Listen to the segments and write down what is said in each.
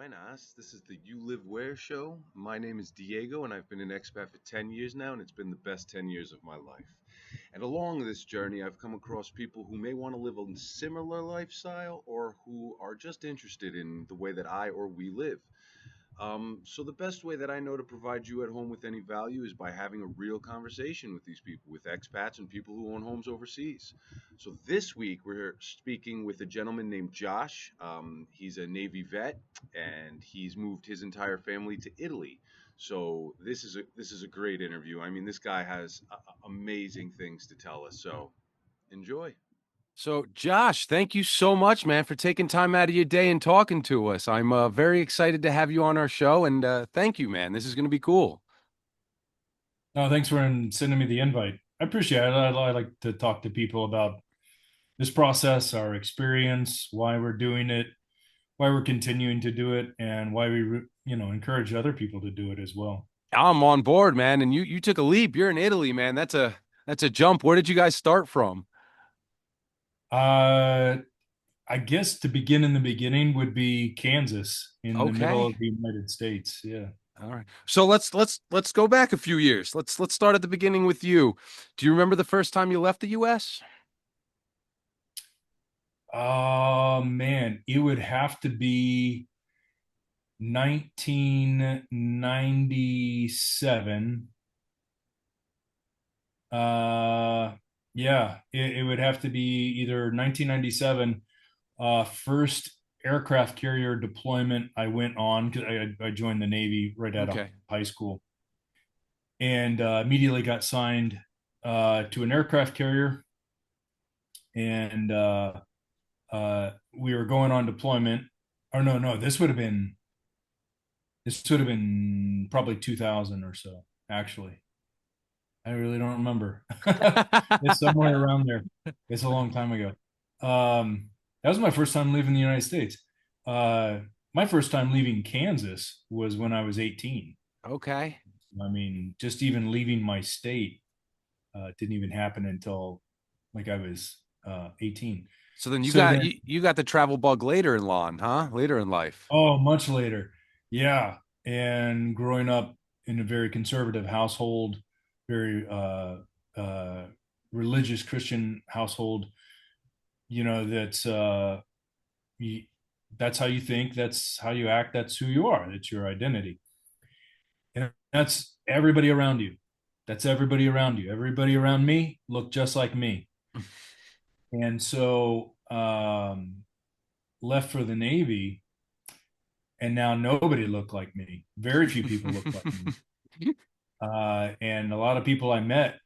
Buenas. This is the You Live Where show. My name is Diego, and I've been an expat for 10 years now, and it's been the best 10 years of my life. And along this journey, I've come across people who may want to live a similar lifestyle or who are just interested in the way that I or we live. So the best way that I know to provide you at home with any value is by having a real conversation with these people, with expats and people who own homes overseas. So this week we're speaking with a gentleman named Josh. He's a Navy vet and he's moved his entire family to Italy. So this is a great interview. I mean, this guy has amazing things to tell us. So enjoy. So, Josh, thank you so much, man, for taking time out of your day and talking to us. I'm very excited to have you on our show, and thank you, man. This is going to be cool. No, thanks for sending me the invite. I appreciate it. I like to talk to people about this process, our experience, why we're doing it, why we're continuing to do it, and why we encourage other people to do it as well. I'm on board, man. And you took a leap. You're in Italy, man. That's a jump. Where did you guys start from? Uh, I guess to begin in the beginning would be Kansas in the middle Okay. of the United States. Yeah. All right. So let's go back a few years. Let's start at the beginning with you. Do you remember the first time you left the US? Oh man, it would have to be 1997. Yeah, it would have to be either 1997, first aircraft carrier deployment I went on because I joined the Navy right out of Okay. high school and immediately got signed to an aircraft carrier. And we were going on deployment. Or no, this would have been probably 2000 or so, actually. I really don't remember. It's somewhere around there. It's a long time ago. That was my first time leaving the United States. Uh, my first time leaving Kansas was when I was 18. Okay. I mean, just even leaving my state didn't even happen until like I was 18. So then you So got then, you got the travel bug later in law, huh? Later in life. oh, much later. Yeah. And growing up in a very conservative household, very uh, religious Christian household, that's you, that's how you think, that's how you act, that's who you are, that's your identity. And that's everybody around you. That's everybody around you. Everybody around me looked just like me. And so left for the Navy, and now nobody looked like me. Very few people looked like me. And a lot of people I met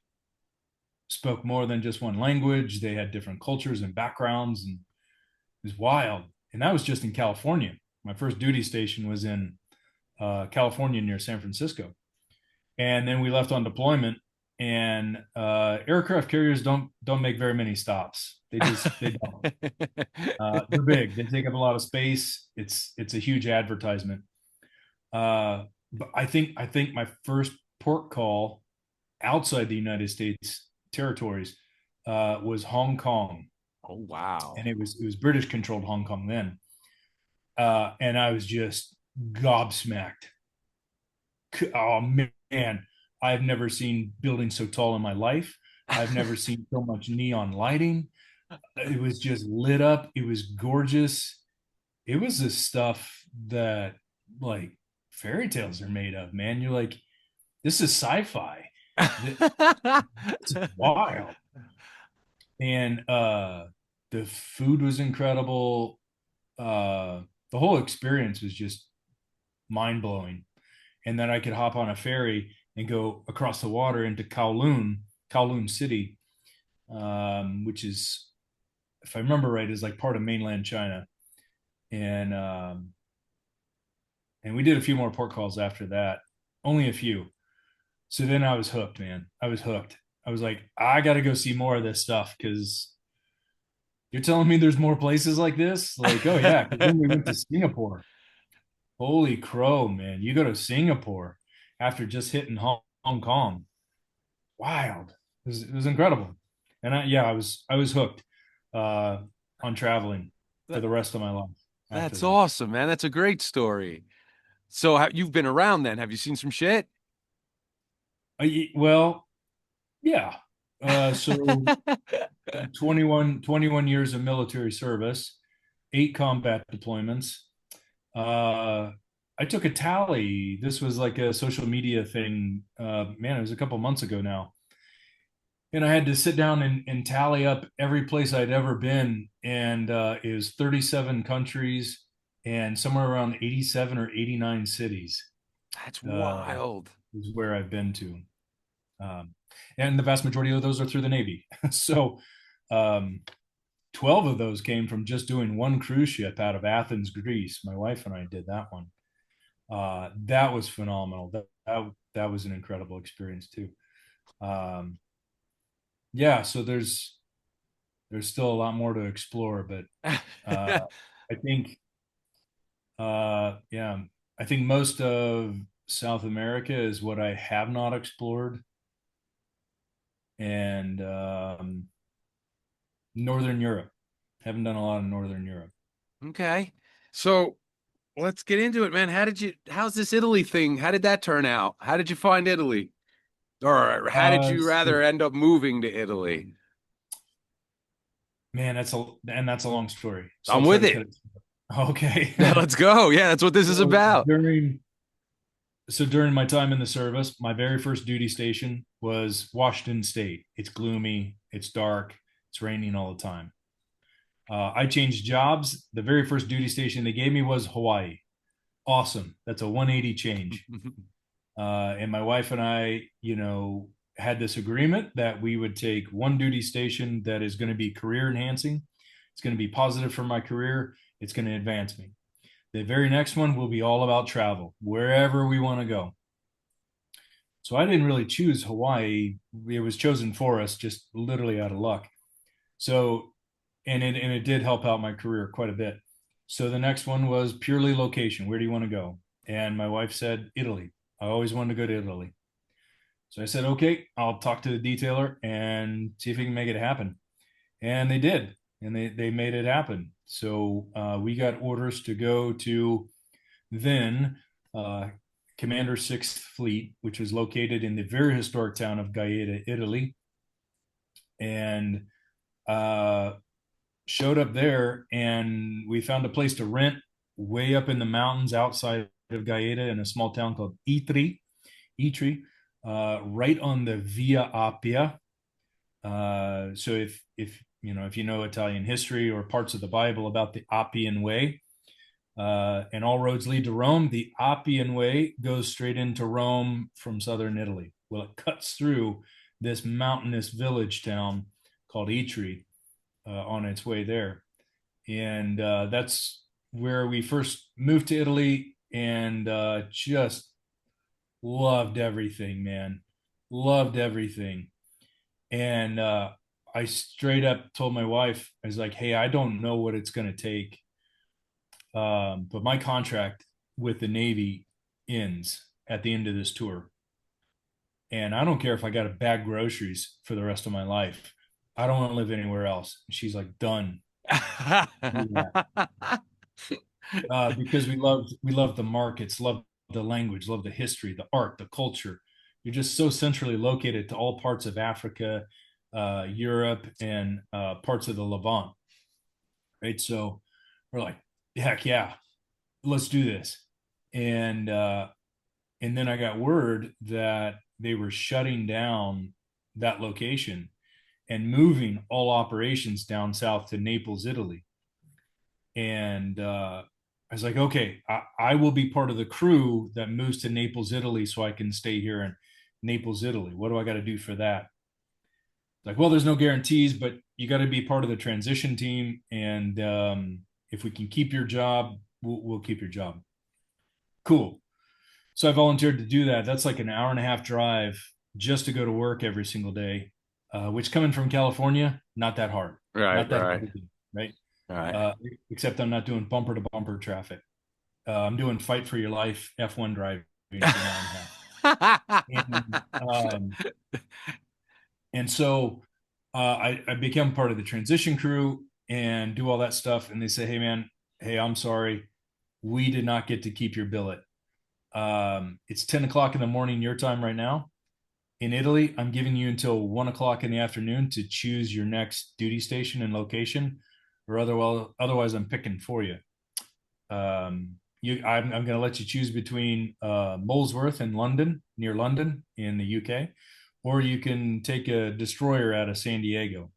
spoke more than just one language. They had different cultures and backgrounds, and it was wild. And that was just in California. My first duty station was in California near San Francisco. And then we left on deployment. And aircraft carriers don't make very many stops. They don't. They're big. They take up a lot of space. It's a huge advertisement. But I think my first port call outside the United States territories was Hong Kong, Oh, wow. and it was British controlled Hong Kong then, and I was just gobsmacked. Oh man, I've never seen buildings so tall in my life. I've never seen so much neon lighting. It was just lit up. It was gorgeous. It was the stuff that like fairy tales are made of, man. You're like, this is sci-fi. It's wild. And the food was incredible. The whole experience was just mind-blowing. And then I could hop on a ferry and go across the water into Kowloon City, which is, if I remember right, is like part of mainland China. And and we did a few more port calls after that, only a few. So then I was hooked, man. I was hooked. I was like, I got to go see more of this stuff because you're telling me there's more places like this? Like, oh yeah. 'Cause then we went to Singapore. Holy crow, man. You go to Singapore after just hitting Hong Kong. Wild. It was incredible. And yeah, I was hooked uh, on traveling for the rest of my life. after That's that. awesome, man. That's a great story. So you've been around then. Have you seen some shit? Well, yeah. So 21 years of military service, 8 combat deployments. Uh, I took a tally. This was like a social media thing. Man, it was a couple months ago now. And I had to sit down and tally up every place I'd ever been. And it was 37 countries and somewhere around 87 or 89 cities That's uh, wild. is where I've been to. Um, and the vast majority of those are through the Navy. So um, 12 of those came from just doing one cruise ship out of Athens, Greece. My wife and I did that one. That was phenomenal. That was an incredible experience too. Um, yeah, so there's still a lot more to explore, but I think yeah, I think most of South America is what I have not explored, and Northern Europe. Haven't done a lot in Northern Europe. Okay. So let's get into it, man. How's this Italy thing? How did that turn out? How did you find Italy? Or how did you So, rather end up moving to Italy? man, that's a long story. So I'm I'll try with to cut it. it. Okay. Let's go. Yeah, that's what this is So about. during my time in the service, my very first duty station was Washington State. It's gloomy, it's dark, it's raining all the time. I changed jobs. The very first duty station they gave me was Hawaii. Awesome. That's a 180 change. And my wife and I, had this agreement that we would take one duty station that is going to be career enhancing. It's going to be positive for my career. It's going to advance me. The very next one will be all about travel, wherever we want to go. So I didn't really choose Hawaii. It was chosen for us just literally out of luck. So, and it did help out my career quite a bit. So the next one was purely location. Where do you want to go? And my wife said Italy. I always wanted to go to Italy. So I said, okay, I'll talk to the detailer and see if we can make it happen. And they did, and they made it happen. So we got orders to go to then uh, Commander Sixth Fleet, which was located in the very historic town of Gaeta, Italy, and uh, showed up there, and we found a place to rent way up in the mountains outside of Gaeta in a small town called Itri, right on the Via Appia. So if you know Italian history or parts of the Bible about the Appian Way, and all roads lead to Rome, the Appian Way goes straight into Rome from southern Italy. Well, it cuts through this mountainous village town called Itri on its way there, and that's where we first moved to Italy, and just loved everything, man. Loved everything. And I straight up told my wife, I was like, hey, I don't know what it's going to take. But my contract with the Navy ends at the end of this tour. And I don't care if I got to bag groceries for the rest of my life. I don't want to live anywhere else. And she's like, done. Yeah. Because we love the markets, love the language, love the history, the art, the culture. You're just so centrally located to all parts of Africa, Europe, and parts of the Levant, right? So we're like, heck yeah, let's do this. And and then I got word that they were shutting down that location and moving all operations down south to Naples, Italy. And I was like, okay, I will be part of the crew that moves to Naples, Italy, so I can stay here in Naples, Italy. What do I got to do for that? Like, well, there's no guarantees, but you got to be part of the transition team. And if we can keep your job, we'll keep your job. Cool. So I volunteered to do that. That's like an hour and a half drive just to go to work every single day, which coming from California, not that hard. Right, Not that right, hard to do, right? right. Except I'm not doing bumper to bumper traffic. I'm doing fight for your life F1 driving for an hour and a half. And, and so I became part of the transition crew and do all that stuff. And they say, hey, man, hey, I'm sorry, we did not get to keep your billet. It's 10 o'clock in the morning your time right now. In Italy, I'm giving you until 1 o'clock in the afternoon to choose your next duty station and location, or otherwise I'm picking for you. I'm going to let you choose between Molesworth in London, near London in the UK, or you can take a destroyer out of San Diego.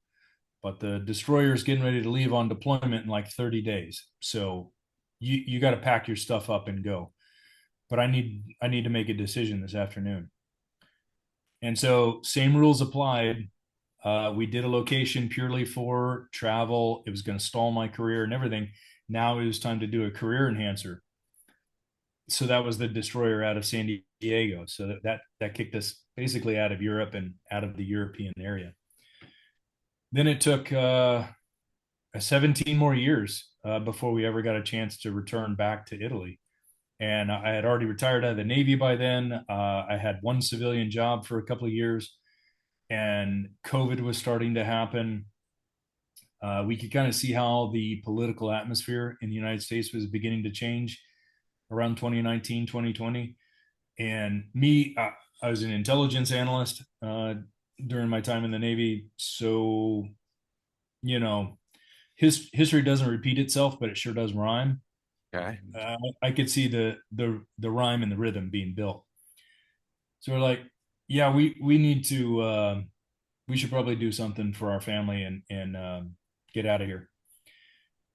But the destroyer is getting ready to leave on deployment in like 30 days. So you got to pack your stuff up and go. But I need to make a decision this afternoon. And so same rules applied. We did a location purely for travel. It was going to stall my career and everything. Now it was time to do a career enhancer. So that was the destroyer out of San Diego. So that kicked us basically out of Europe and out of the European area. Then it took 17 more years before we ever got a chance to return back to Italy. And I had already retired out of the Navy by then. I had one civilian job for a couple of years, and COVID was starting to happen. We could kind of see how the political atmosphere in the United States was beginning to change around 2019, 2020. And me, I was an intelligence analyst during my time in the Navy. So, you know, history doesn't repeat itself, but it sure does rhyme. Okay. I could see the rhyme and the rhythm being built. So we're like, yeah, we need to we should probably do something for our family and get out of here.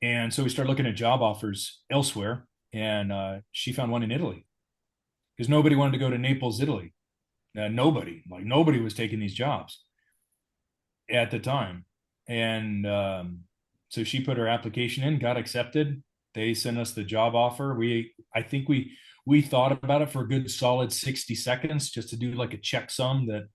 And so we started looking at job offers elsewhere, and she found one in Italy because nobody wanted to go to Naples, Italy. Nobody was taking these jobs at the time, and so she put her application in, got accepted. They sent us the job offer. I think we thought about it for a good solid 60 seconds just to do like a checksum that,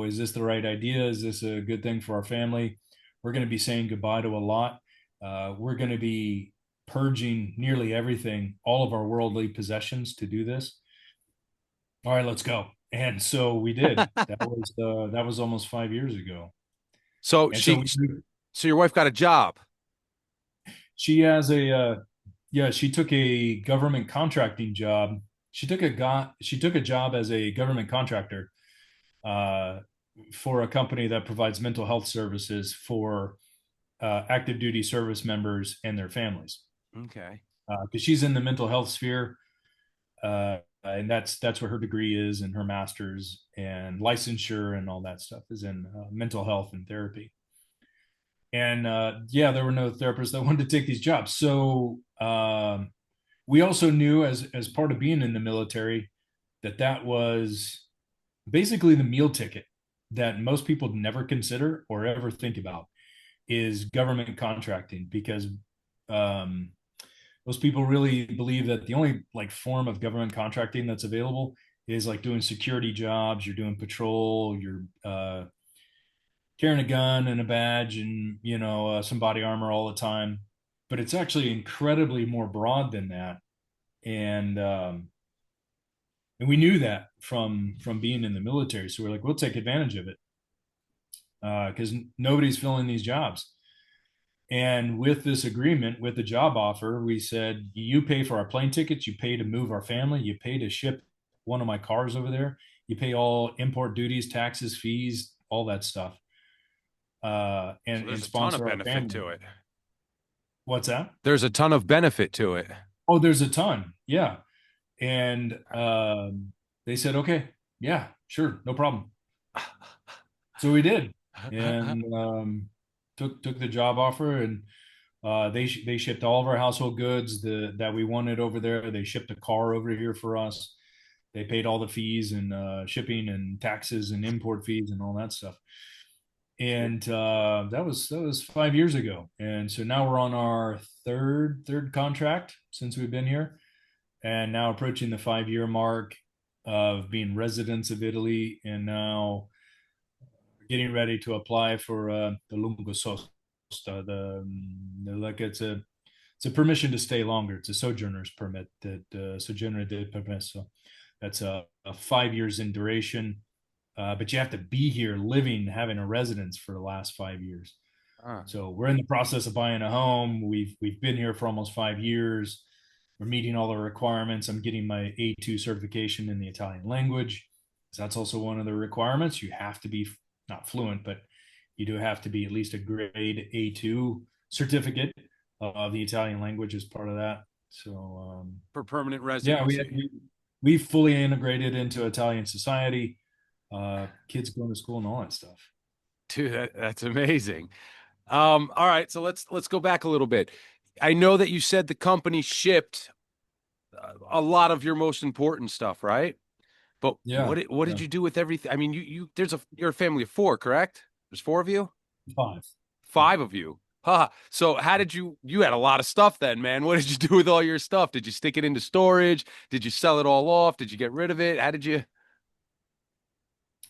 is this the right idea? Is this a good thing for our family? We're going to be saying goodbye to a lot. We're going to be purging nearly everything, all of our worldly possessions to do this. All right, let's go. And so we did. That was almost 5 years ago. So And so so your wife got a job. she has yeah, she took a government contracting job. She took a job as a government contractor uh, for a company that provides mental health services for active duty service members and their families. Okay. Because she's in the mental health sphere, and that's where her degree is, and her master's and licensure and all that stuff is in mental health and therapy. And yeah, there were no therapists that wanted to take these jobs. So we also knew, as part of being in the military, that was basically the meal ticket that most people never consider or ever think about is government contracting, because um, most people really believe that the only like form of government contracting that's available is like doing security jobs. You're doing patrol. You're carrying a gun and a badge and some body armor all the time. But it's actually incredibly more broad than that. And we knew that from being in the military. So we're like, we'll take advantage of it because nobody's filling these jobs. And with this agreement, with the job offer, we said, you pay for our plane tickets, you pay to move our family, you pay to ship one of my cars over there, you pay all import duties, taxes, fees, all that stuff, So and there's a ton of sponsor our benefit family. to it. What's that? There's a ton of benefit to it. Oh, there's a ton. Yeah. And they said, okay, yeah, sure, no problem. So we did, and took the job offer, and they shipped all of our household goods that we wanted over there. They shipped a car over here for us. They paid all the fees and shipping and taxes and import fees and all that stuff. And that was 5 years ago. And so now we're on our third contract since we've been here, and now approaching the 5 year mark of being residents of Italy, and now getting ready to apply for the lungo sosta. Like it's a permission to stay longer. It's a sojourner's permit, that soggiorno del permesso. That's 5 years in duration, but you have to be here, living, having a residence for the last 5 years. Huh. So we're in the process of buying a home. We've been here for almost 5 years. We're meeting all the requirements. I'm getting my A2 certification in the Italian language. So that's also one of the requirements. You have to be not fluent, but you do have to be at least a grade A2 certificate of the Italian language as part of that. So For permanent yeah, residency. we fully integrated into Italian society. Kids going to school and all that stuff. Dude, that's amazing. All right, so let's go back a little bit. I know that you said the company shipped a lot of your most important stuff, right? But Yeah, what yeah. did you do with everything? I mean, you're a family of four, correct? There's four of you? Five. Five of you. Huh. So how did you had a lot of stuff then, man. What did you do with all your stuff? Did you stick it into storage? Did you sell it all off? Did you get rid of it? How did you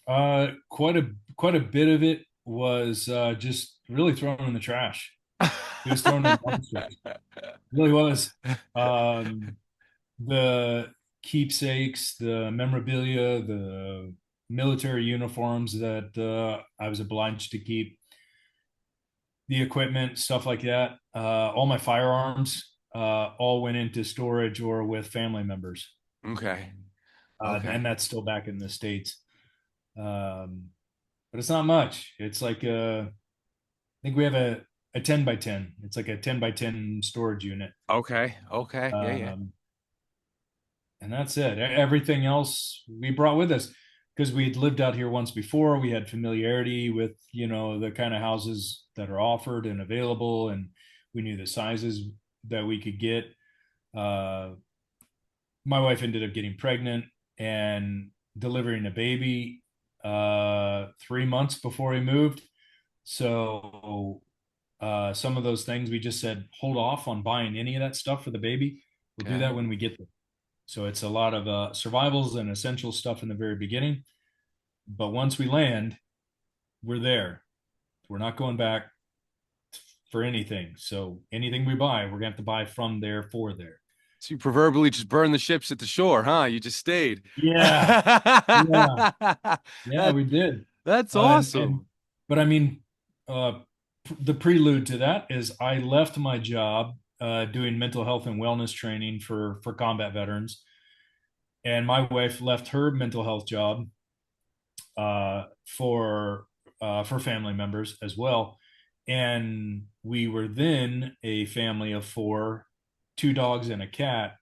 Quite a bit of it was just really thrown in the trash. It was thrown in dumpsters. It really was. Um, the keepsakes, the memorabilia, the military uniforms that I was obliged to keep, the equipment, stuff like that. All my firearms all went into storage or with family members, Okay. and Okay. that's still back in the States. Um, but it's not much. It's like I think we have a 10 by 10. It's like a 10 by 10 storage unit. Okay. Okay. Yeah, yeah. Um, and that's it. Everything else we brought with us because we'd lived out here once before. We had familiarity with, the kind of houses that are offered and available, and we knew the sizes that we could get. Uh, my wife ended up getting pregnant and delivering a baby 3 months before we moved. So some of those things we just said hold off on buying any of that stuff for the baby. We'll do Okay. that when we get there. So it's a lot of survivals and essential stuff in the very beginning. But once we land, we're there. We're not going back for anything. So anything we buy, we're going to have to buy from there for there. So you proverbially just burned the ships at the shore, huh? You just stayed. Yeah. Yeah. that Yeah, we did. that's And awesome. but I mean, the prelude to that is I left my job doing mental health and wellness training for combat veterans, and my wife left her mental health job uh, for for family members as well, and we were then a family of four, two dogs and a cat,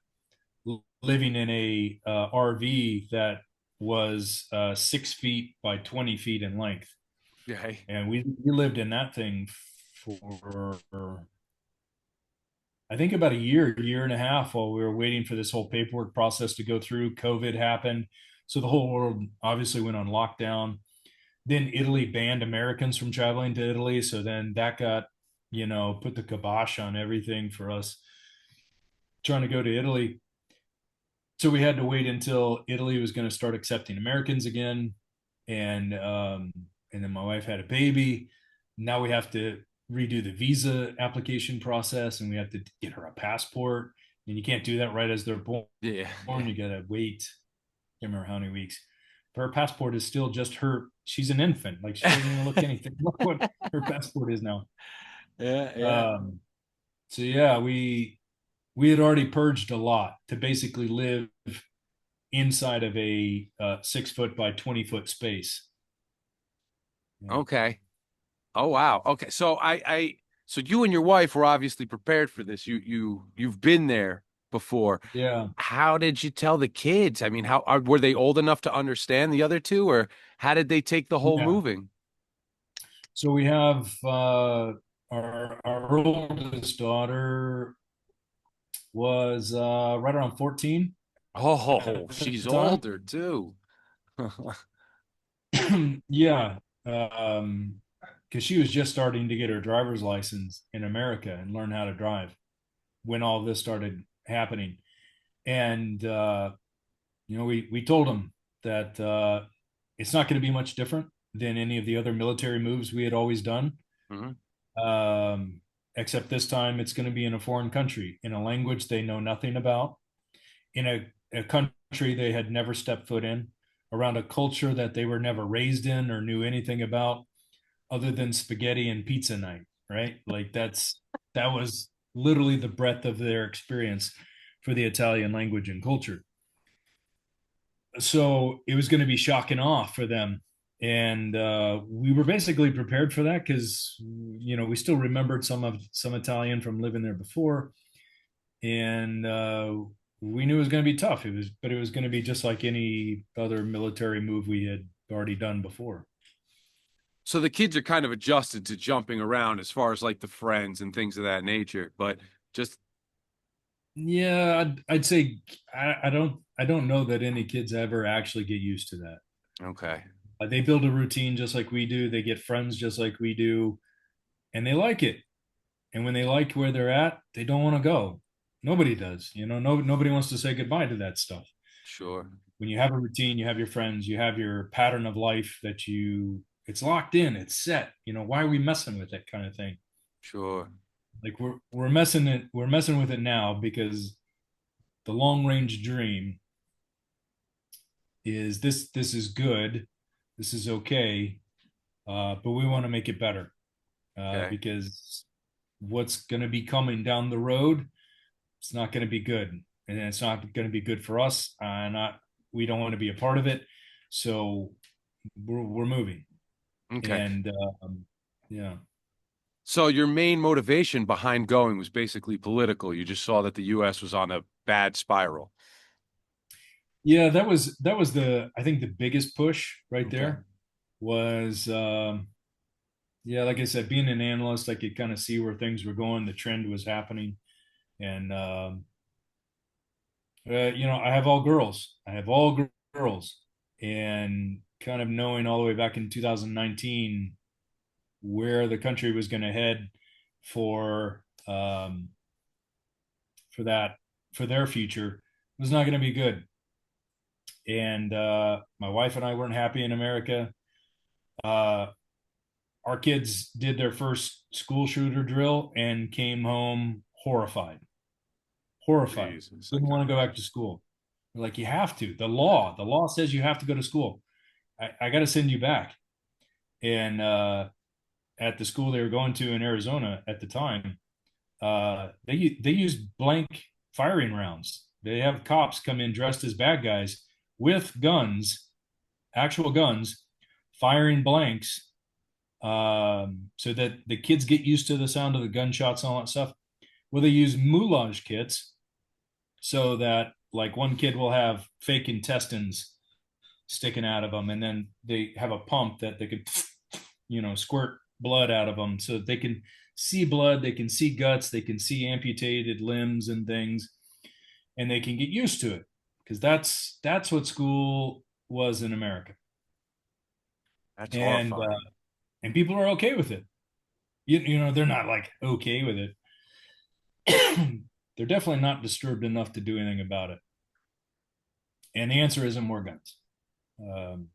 living in a RV that was 6 feet by 20 feet in length, Okay. and we lived in that thing for I think about a year and a half while we were waiting for this whole paperwork process to go through. COVID happened. So the whole world obviously went on lockdown. Then Italy banned Americans from traveling to Italy. So then that got, put the kibosh on everything for us trying to go to Italy. So we had to wait until Italy was going to start accepting Americans again. And then my wife had a baby. Now we have to redo the visa application process, and we have to get her a passport. And you can't do that right as they're born. Yeah. Yeah. You got to wait. I can't remember how many weeks. But her passport is still just her. She's an infant. Like she doesn't even look anything like what her passport is now. Yeah. Yeah. Um, so yeah, we had already purged a lot to basically live inside of a 6 foot by 20 foot space. Yeah. Okay. Oh wow. Okay. So so you and your wife were obviously prepared for this. You've been there before. Yeah. How did you tell the kids? I mean, were they old enough to understand the other two, or how did they take the whole Yeah. moving? So we have our oldest daughter was right around 14 Oh, at she's the time. older too. Yeah. Because she was just starting to get her driver's license in America and learn how to drive when all this started happening. And we told them that it's not going to be much different than any of the other military moves we had always done. Mhm. Except this time it's going to be in a foreign country, in a language they know nothing about, in a country they had never stepped foot in, around a culture that they were never raised in or knew anything about other than spaghetti and pizza night, right? Like that was literally the breadth of their experience for the Italian language and culture. So it was going to be shock and awe for them. And we were basically prepared for that because we still remembered some Italian from living there before, and we knew it was going to be tough. But it was going to be just like any other military move we had already done before. So the kids are kind of adjusted to jumping around as far as like the friends and things of that nature, but just Yeah, I'd say I don't know that any kids ever actually get used to that. okay. They build a routine just like we do. They get friends just like we do, and they like it. And when they like where they're at, they don't want to go. Nobody does. Nobody wants to say goodbye to that stuff. Sure. When you have a routine, you have your friends, you have your pattern of life it's locked in, it's set. Why are we messing with it kind of thing? Sure. Like we're messing with it now because the long range dream is this is good, this is okay, but we want to make it better Okay. because what's going to be coming down the road, it's not going to be good, and it's not going to be good for us. Not We don't want to be a part of it, so we're moving, Okay. and yeah. So your main motivation behind going was basically political. You just saw that the US was on a bad spiral. Yeah, that was the I think the biggest push right Okay. there was yeah, like I said, being an analyst, I could kind of see where things were going, the trend was happening, and I have all girls, girls, and kind of knowing all the way back in 2019 where the country was going to head for for that for their future was not going to be good, and my wife and I weren't happy in America. Uh, our kids did their first school shooter drill and came home horrified. Jesus. Didn't Okay. want to go back to school. We're like, you have to. The law says you have to go to school. I got to send you back. And at the school they were going to in Arizona at the time, they used blank firing rounds. They have cops come in dressed as bad guys with guns, actual guns, firing blanks, so that the kids get used to the sound of the gunshots and all that stuff. Well, they use moulage kits so that like one kid will have fake intestines sticking out of them, and then they have a pump that they could, squirt blood out of them so that they can see blood, they can see guts, they can see amputated limbs and things, and they can get used to it because that's what school was in America, That's and horrifying. and people are okay with it. They're not like okay with it. They're definitely not disturbed enough to do anything about it. And the answer isn't more guns. And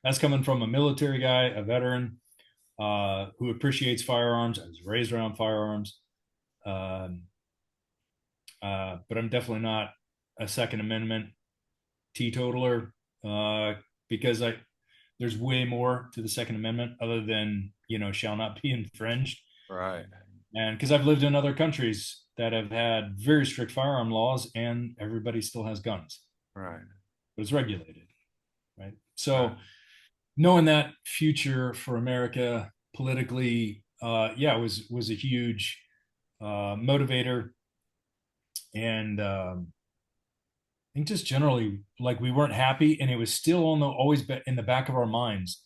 that's coming from a military guy, a veteran, who appreciates firearms. I was raised around firearms, um, but I'm definitely not a Second Amendment teetotaler, because there's way more to the Second Amendment other than shall not be infringed. Right. And because I've lived in other countries that have had very strict firearm laws, and everybody still has guns, Right. but it's regulated, right? Right. So knowing that future for America politically, yeah, was a huge motivator, and I think just generally like we weren't happy, and it was still always in the back of our minds.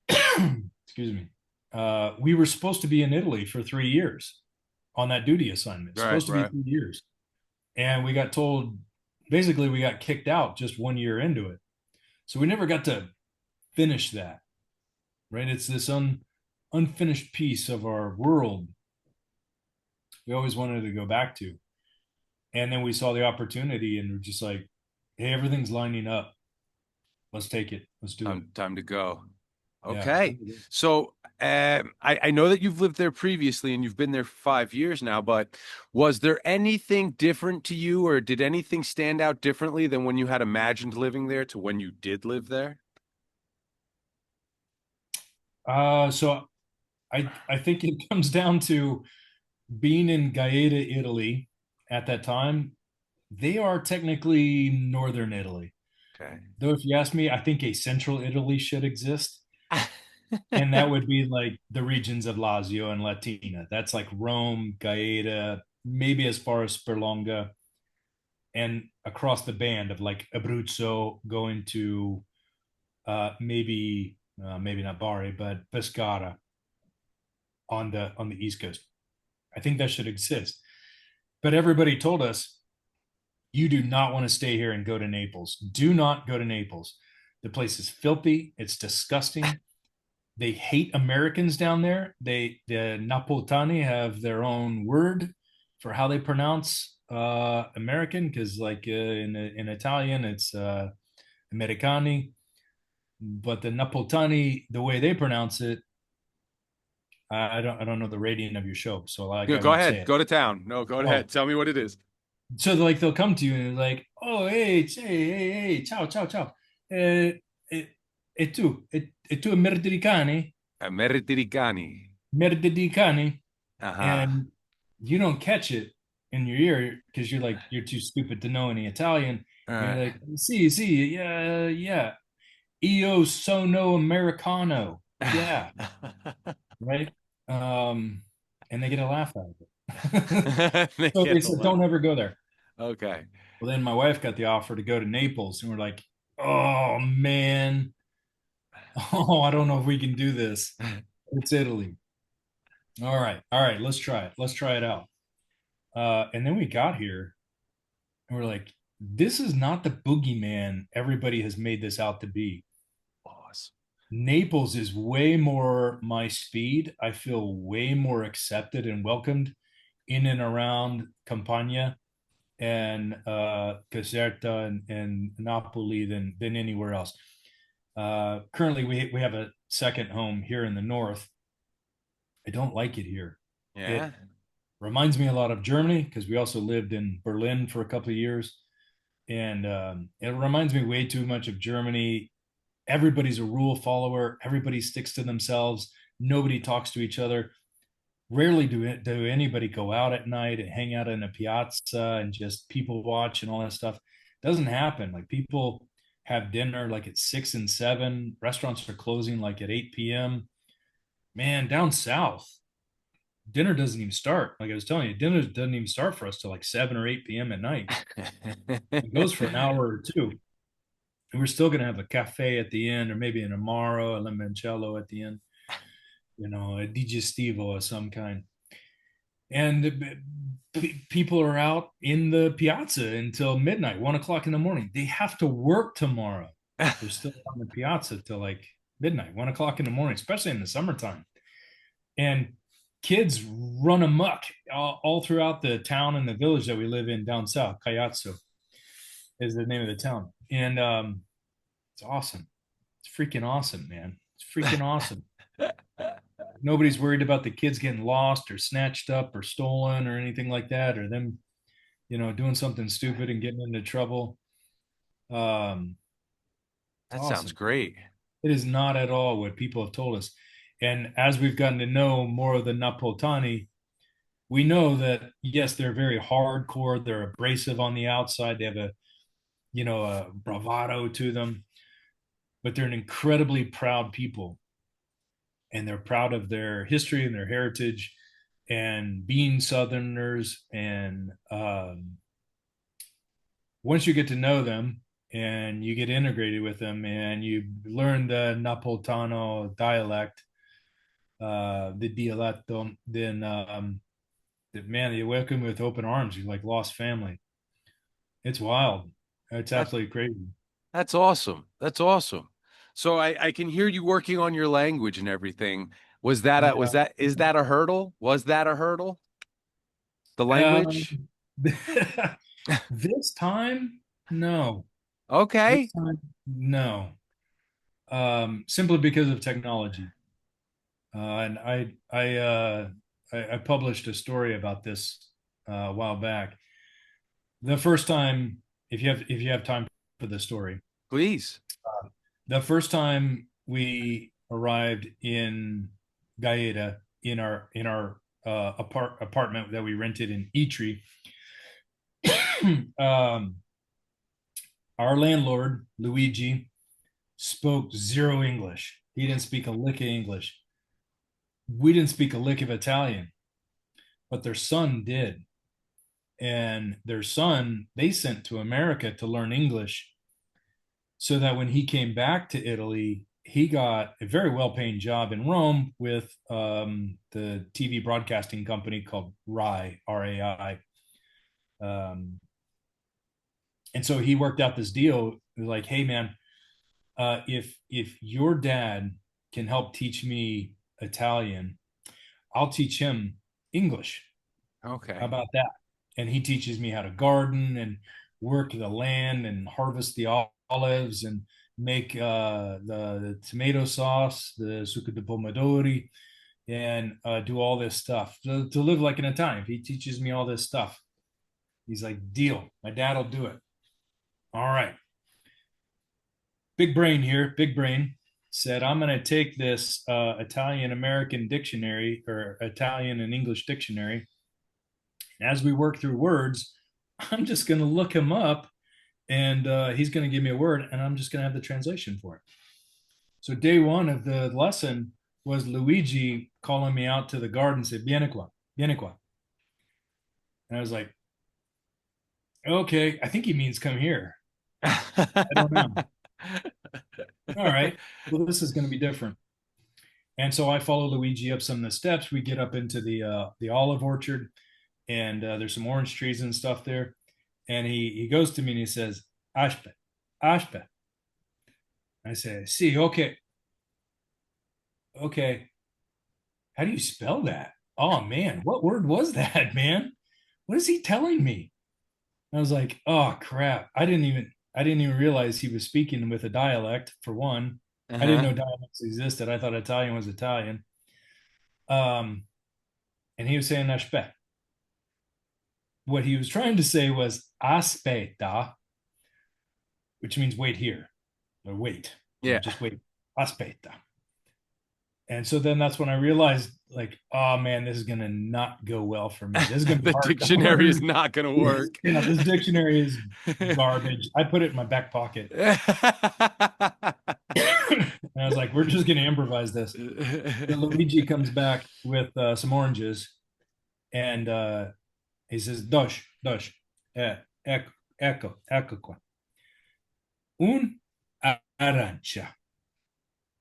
Excuse me. We were supposed to be in Italy for 3 years on that duty assignment. It's Right. supposed to be Right. 3 years, and we got told basically we got kicked out just 1 year into it, so we never got to finish that. Right? It's this unfinished piece of our world we always wanted to go back to, and then we saw the opportunity, and we're just like, hey, everything's lining up. Let's take it. Let's do it. Time to go. Yeah. Okay. So I know that you've lived there previously and you've been there for 5 years now, but was there anything different to you, or did anything stand out differently than when you had imagined living there to when you did live there? So I think it comes down to being in Gaeta, Italy at that time. They are technically northern Italy. Okay. Though if you ask me, I think a central Italy should exist. And that would be like the regions of Lazio and Latina. That's like Rome, Gaeta, maybe as far as Sperlonga, and across the band of like Abruzzo going to maybe not Bari, but Pescara on the East Coast. I think that should exist. But everybody told us you do not want to stay here and go to Naples. Do not go to Naples. The place is filthy. It's disgusting. They hate Americans down there. The Napolitani have their own word for how they pronounce American, because like in Italian it's Americani, but the Napolitani, the way they pronounce it, I don't know the rating of your show, so like Yeah, I go won't say ahead. it. Go to town. No, go ahead. Oh, Tell me what it is. so like they'll come to you and like, oh hey, ciao ciao ciao, e, e tu americani, Americani. americani, Uh-huh. and you don't catch it in your ear because you're too stupid to know any Italian. All And you're right. like, see, yeah, io sono americano, yeah, right. Um, and they get a laugh out of it. They So they get a said, laugh. don't ever go there. Okay. Well, then my wife got the offer to go to Naples, and we're like, oh man, oh, I don't know if we can do this. It's Italy. All right, let's try it. Let's try it out. And then we got here, and we're like, this is not the boogeyman everybody has made this out to be. Awesome. Naples is way more my speed. I feel way more accepted and welcomed in and around Campania and Caserta and Napoli than anywhere else. Currently, we have a second home here in the north. I don't like it here. Yeah. It reminds me a lot of Germany because we also lived in Berlin for a couple of years, and it reminds me way too much of Germany. Everybody's a rule follower. Everybody sticks to themselves. Nobody talks to each other. Rarely do anybody go out at night and hang out in a piazza and just people watch and all that stuff. It doesn't happen. Like people have dinner like at 6 and 7. Restaurants are closing like at 8 p.m. Man, down south, dinner doesn't even start. Like I was telling you, dinner doesn't even start for us till like 7 or 8 p.m. at night. It goes for an hour or two. And we're still going to have a cafe at the end, or maybe an amaro, a limoncello at the end, a digestivo of some kind. And people are out in the piazza until midnight, 1 o'clock in the morning. They have to work tomorrow. They're still on the piazza till like midnight, 1 o'clock in the morning, especially in the summertime. And kids run amok all throughout the town and the village that we live in down south. Caiazzo is the name of the town. And it's awesome. It's freaking awesome, man. It's freaking awesome. Nobody's worried about the kids getting lost or snatched up or stolen or anything like that, or them, doing something stupid and getting into trouble. Um, it's That sounds awesome. great. It is not at all what people have told us. And as we've gotten to know more of the Napolitani, we know that yes, they're very hardcore. They're abrasive on the outside. They have a bravado to them, but they're an incredibly proud people, and they're proud of their history and their heritage and being Southerners. And once you get to know them and you get integrated with them and you learn the Napolitano dialect, the dialetto, then man, you welcome with open arms. You're like lost family. It's wild. It's That absolutely crazy. that's awesome. That's awesome. So I can hear you working on your language and everything. Was Yeah. that is that a hurdle? Was that a hurdle? The Um, language? this time, no. This Okay. time, no. Simply because of technology. And I published a story about this a while back. The first time, if you have time for the story, Please. the first time we arrived in Gaeta in our apartment that we rented in Etri. um, our landlord Luigi spoke zero English. He didn't speak a lick of English. We didn't speak a lick of Italian, but their son did. And their son, they sent to America to learn English so that when he came back to Italy, he got a very well paying job in Rome with the TV broadcasting company called RAI, RAI. And so he worked out this deal like, hey, man, if your dad can help teach me Italian, I'll teach him English. How Okay. about that? And he teaches me how to garden and work the land and harvest the olives and make the tomato sauce, the succo di pomodori, and do all this stuff to live like an Italian. He teaches me all this stuff. He's like, deal. My dad will do it. All right. Big brain here. Big brain said, I'm going to take this Italian American dictionary or Italian and English dictionary. And as we work through words, I'm just going to look him up and he's going to give me a word and I'm just going to have the translation for it. So day one of the lesson was Luigi calling me out to the garden and said, Vieni qua, vieni qua. And I was like, okay, I think he means come here. I don't know. All right, well, this is going to be different. And so I follow Luigi up some of the steps. We get up into the olive orchard, and there's some orange trees and stuff there. And he goes to me and he says, "Ashpe, ashpe." I say, "See, okay, okay. How do you spell that? Oh man, what word was that, man? What is he telling me?" I was like, "Oh crap! I didn't even realize he was speaking with a dialect. For one, I didn't Uh-huh. know dialects existed. I thought Italian was Italian." Um, and he was saying "ashpe." What he was trying to say was "aspetta," which means wait here or wait, Yeah. just wait, "aspetta." And so then that's when I realized, like, oh man, this is gonna not go well for me. This is gonna be The hard to dictionary is learn. not going to work. This dictionary is garbage. I put it in my back pocket. And I was like, we're just gonna improvise this. Then Luigi comes back with some oranges, and he says, "Dosh, dosh, ecco, ecco qua, un arancia."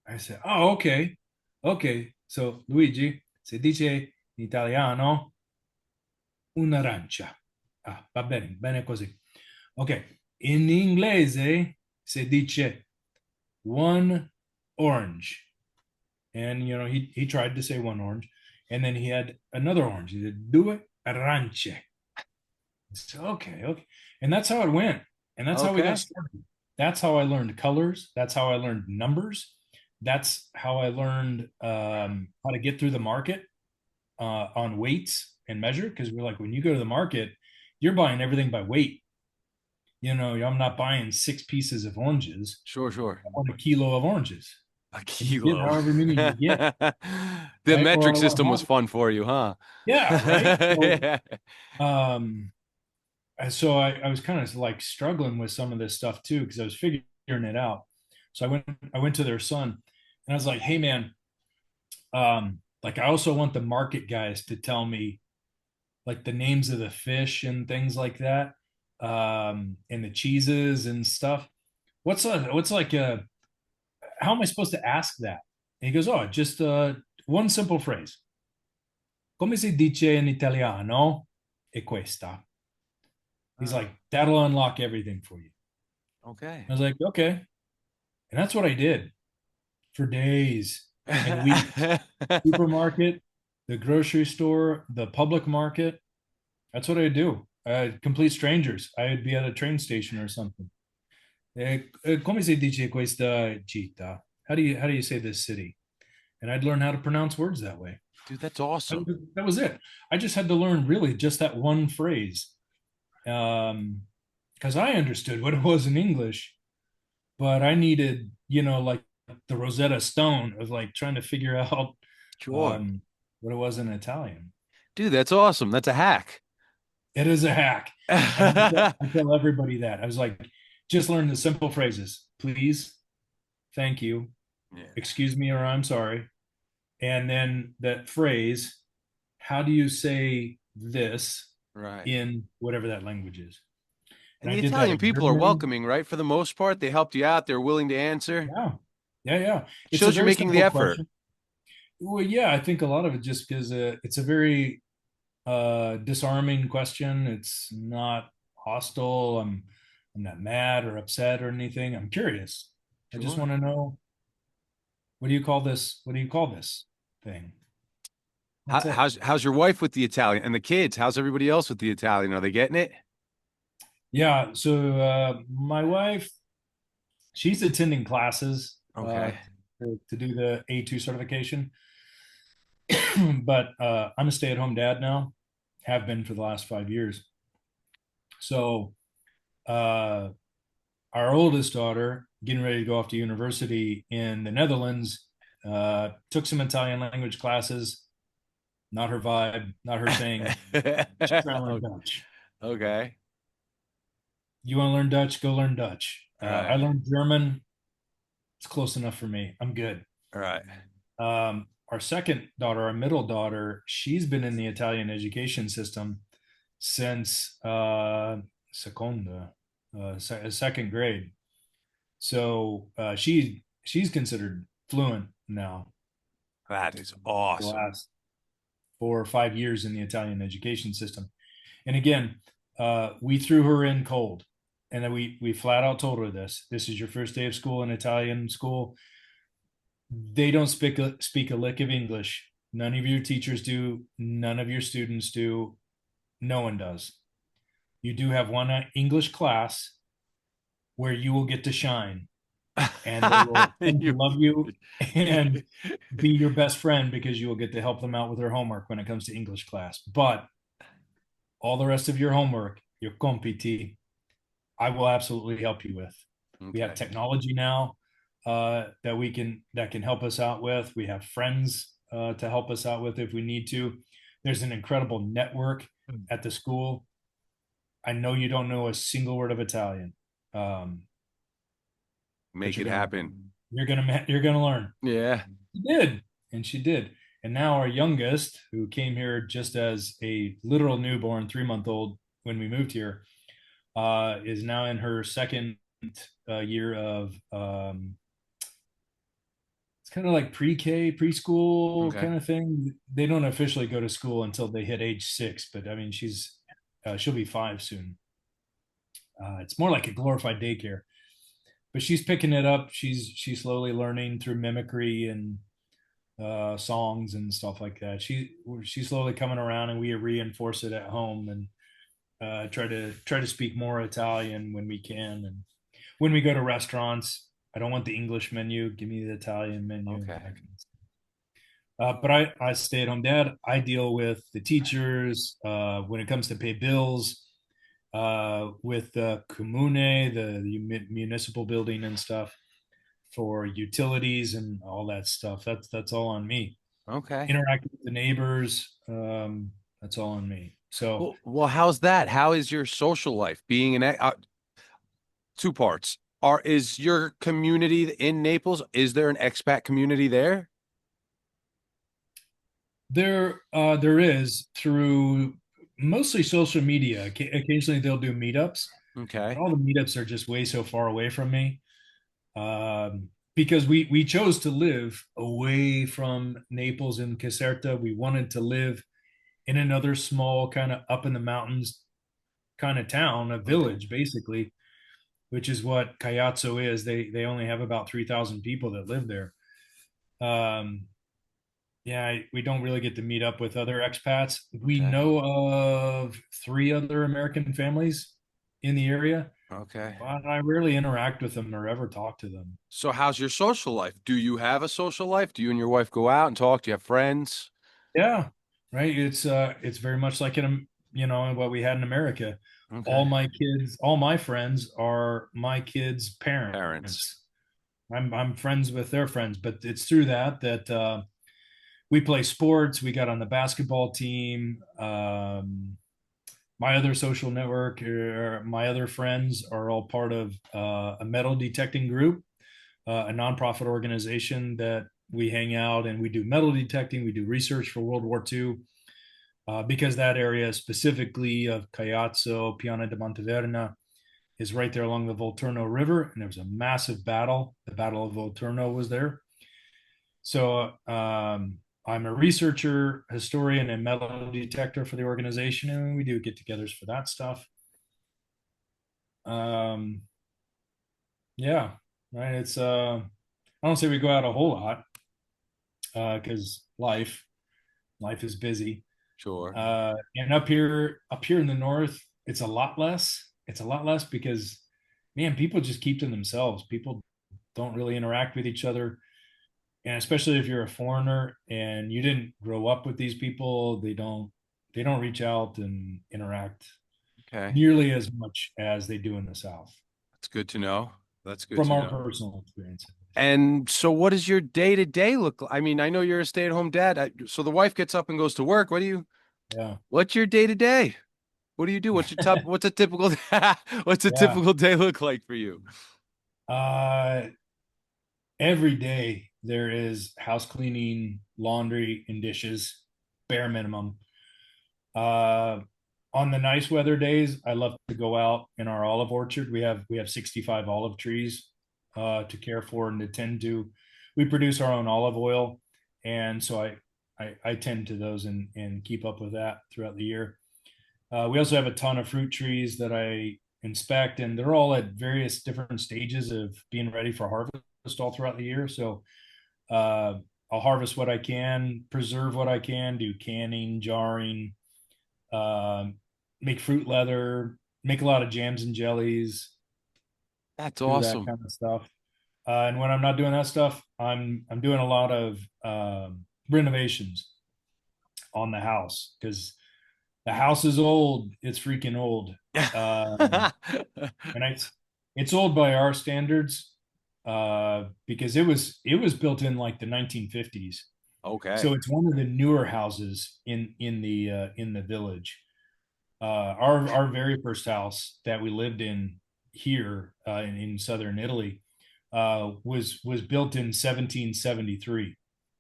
I said, "Oh, okay, okay." So Luigi, se dice in italiano un'arancia. Ah, va bene, bene così. Ok, in inglese si dice one orange. And, he tried to say one orange. And then he had another orange. He said, due arance. So, okay, okay. And that's how it went. And that's how we got Okay. started. That's how I learned colors. That's how I learned numbers. That's how I learned how to get through the market on weights and measure. Because we're like, when you go to the market, you're buying everything by weight. I'm not buying 6 pieces of oranges. Sure, sure. I want a kilo of oranges. A And you get kilo. however many you get, The right? Or metric I system was want, fun for you, huh? yeah, right. So, Yeah. um, I was kind of like struggling with some of this stuff too because I was figuring it out. So I went to their son and I was like, hey man, like I also want the market guys to tell me like the names of the fish and things like that, and the cheeses and stuff. What's like a how am I supposed to ask that? And he goes, oh, just one simple phrase. Come si dice in italiano? E questa. He's Ah, like, that'll unlock everything for you. okay. I was like, okay. And that's what I did for days and weeks. Supermarket, the grocery store, the public market. That's what I do. Complete strangers. I'd be at a train station or something. Come si dice questa città? How do you say this city? And I'd learn how to pronounce words that way. Dude, that's That awesome. was, that was it. I just had to learn really just that one phrase. Because I understood what it was in English, but I needed, like the Rosetta Stone of like trying to figure out Sure. what it was in Italian. Dude, that's awesome. That's a hack. It is a hack. And I tell everybody that. I was like, just learn the simple phrases. Please, thank you, Yeah. excuse me, or I'm sorry. And then that phrase, how do you say this Right. in whatever that language is? And And I the did that Italian in people are German. welcoming, right? For the most part, they helped you out. They're willing to answer. Yeah. Yeah. Yeah. It's a Shows you're very making the simple effort. question. Well, yeah, I think a lot of it just because it's a very disarming question. It's not hostile. I'm not mad or upset or anything. I'm curious. I just Sure. want to know, what do you call this? What do you call this thing? That's it. How's your wife with the Italian and the kids? How's everybody else with the Italian? Are they getting it? Yeah. So my wife, she's attending classes Okay. to do the A2 certification, but I'm a stay-at-home dad now. Have been for the last 5 years. So uh, our oldest daughter, getting ready to go off to university in the Netherlands, took some Italian language classes. Not her vibe, not her thing. She's trying to learn Dutch. Okay. You want to learn Dutch? Go learn Dutch. All I right. learned German. It's close enough for me. I'm good. All right. Our second daughter, our middle daughter, she's been in the Italian education system since seconda, second grade. So she's considered fluent now. That is The awesome. last 4 or 5 years in the Italian education system. And again, we threw her in cold, and then we flat out told her this: this is your first day of school in Italian school. They don't speak a lick of English. None of your teachers do. None of your students do. No one does. You do have one English class where you will get to shine, and they will come to You- love you and be your best friend because you will get to help them out with their homework when it comes to English class. But all the rest of your homework, your compiti, I will absolutely help you with. We have Okay. technology now that can help us out with. We have friends to help us out with if we need to. There's an incredible network at the school. I know you don't know a single word of Italian, um, but Make it happen. you're gonna learn. Yeah. She did, and she did. And now our youngest, who came here just as a literal newborn, 3-month old when we moved here, is now in her second year of it's kind of like pre-K, preschool Okay. kind of thing. They don't officially go to school until they hit age 6, but I mean, she'll be 5 soon. It's more like a glorified daycare, but she's picking it up. She's slowly learning through mimicry and songs and stuff like that. She's slowly coming around, and we reinforce it at home and try to speak more Italian when we can. And when we go to restaurants, I don't want the English menu. Give me the Italian menu. Okay. But I stay at home dad. I deal with the teachers when it comes to pay bills, with the comune, the municipal building and stuff for utilities and all that stuff. That's all on me. Okay. Interacting with the neighbors, that's all on me. So Well, how's that? How is your social life being two parts? Is your community in Naples? Is there an expat community there? there is through mostly social media. Occasionally they'll do meetups, but Okay. all the meetups are just way so far away from me. Because we chose to live away from Naples and Caserta. We wanted to live in another small kind of up in the mountains kind of town, a Okay. village basically, which is what Caiazzo is. They only have about 3,000 people that live there. Um, yeah, we don't really get to meet up with other expats. We Okay. know of 3 other American families in the area, Okay. but I rarely interact with them or ever talk to them. So how's your social life? Do you have a social life? Do you and your wife go out and talk? Do you have friends? Yeah, right. It's very much like what we had in America. Okay. All my friends are my kids' Parents. parents. I'm friends with their friends, but it's through that we play sports. We got on the basketball team. My other social network, or my other friends, are all part of a metal detecting group, a nonprofit organization that we hang out and we do metal detecting. We do research for World War II, because that area specifically of Caiazzo, Piana de Monteverna, is right there along the Volturno River, and there was a massive battle. The Battle of Volturno was there. So I'm a researcher, historian, and metal detector for the organization, and we do get-togethers for that stuff. Um, yeah, right. It's I don't say we go out a whole lot because life is busy. Sure. And up here in the north, it's a lot less. It's a lot less because, man, people just keep to themselves. People don't really interact with each other, and especially if you're a foreigner and you didn't grow up with these people, they don't reach out and interact Okay. nearly as much as they do in the South, That's good to know. That's good from to our know. personal experience. And so what does your day to day look like? I mean, I know you're a stay-at-home dad. So the wife gets up and goes to work. Yeah, What's your day to day? What do you do? What's a typical what's a yeah. typical day look like for you? Uh, every day there is house cleaning, laundry, and dishes, bare minimum. Uh, on the nice weather days, I love to go out in our olive orchard. We have 65 olive trees to care for and to tend to. We produce our own olive oil, and so I tend to those and keep up with that throughout the year. We also have a ton of fruit trees that I inspect, and they're all at various different stages of being ready for harvest all throughout the year. So uh, I'll harvest what I can, preserve what I can, do canning, jarring, um, make fruit leather, make a lot of jams and jellies, That's do that awesome. kind of stuff. And when I'm not doing that stuff, I'm doing a lot of renovations on the house because the house is old. It's freaking old, and it's old by our standards because it was built in like the 1950s. Okay. So it's one of the newer houses in the village. Our very first house that we lived in here in southern Italy was built in 1773.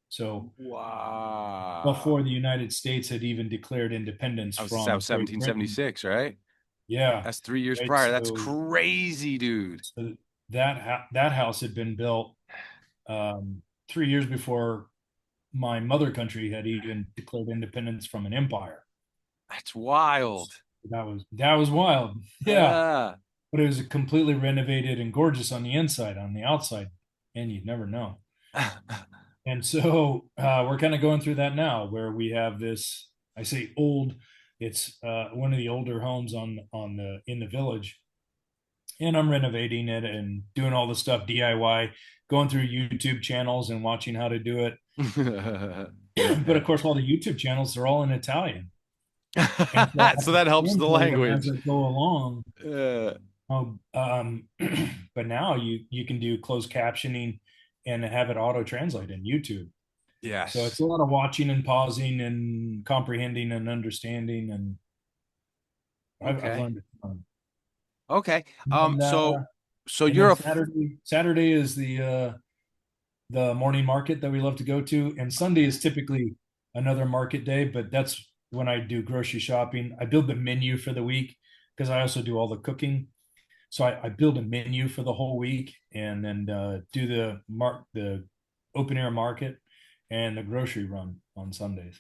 So Wow. before the United States had even declared independence That was from Great Britain. 1776, right? Yeah, That's 3 years right. prior. That's So, crazy, dude. so that house had been built um, 3 years before my mother country had even declared independence from an empire. That's wild. That was wild. Yeah, Yeah. but it was completely renovated and gorgeous on the inside. On the outside, and you'd never know. And so we're kind of going through that now, where we have this. I say old. It's one of the older homes on the in the village, and I'm renovating it and doing all the stuff DIY, going through YouTube channels and watching how to do it. But of course, all the YouTube channels are all in Italian, and so I have So to that helps the translate them as language. I go along. Uh, But now you can do closed captioning and have it auto translate in YouTube. So it's yes. a lot of watching and pausing and comprehending and understanding, and I've Okay. learned a ton. Okay. And So and you're then a Saturday is the morning market that we love to go to, and Sunday is typically another market day, but that's when I do grocery shopping. I build the menu for the week because I also do all the cooking. So I build a menu for the whole week and then do the open air market and the grocery run on Sundays.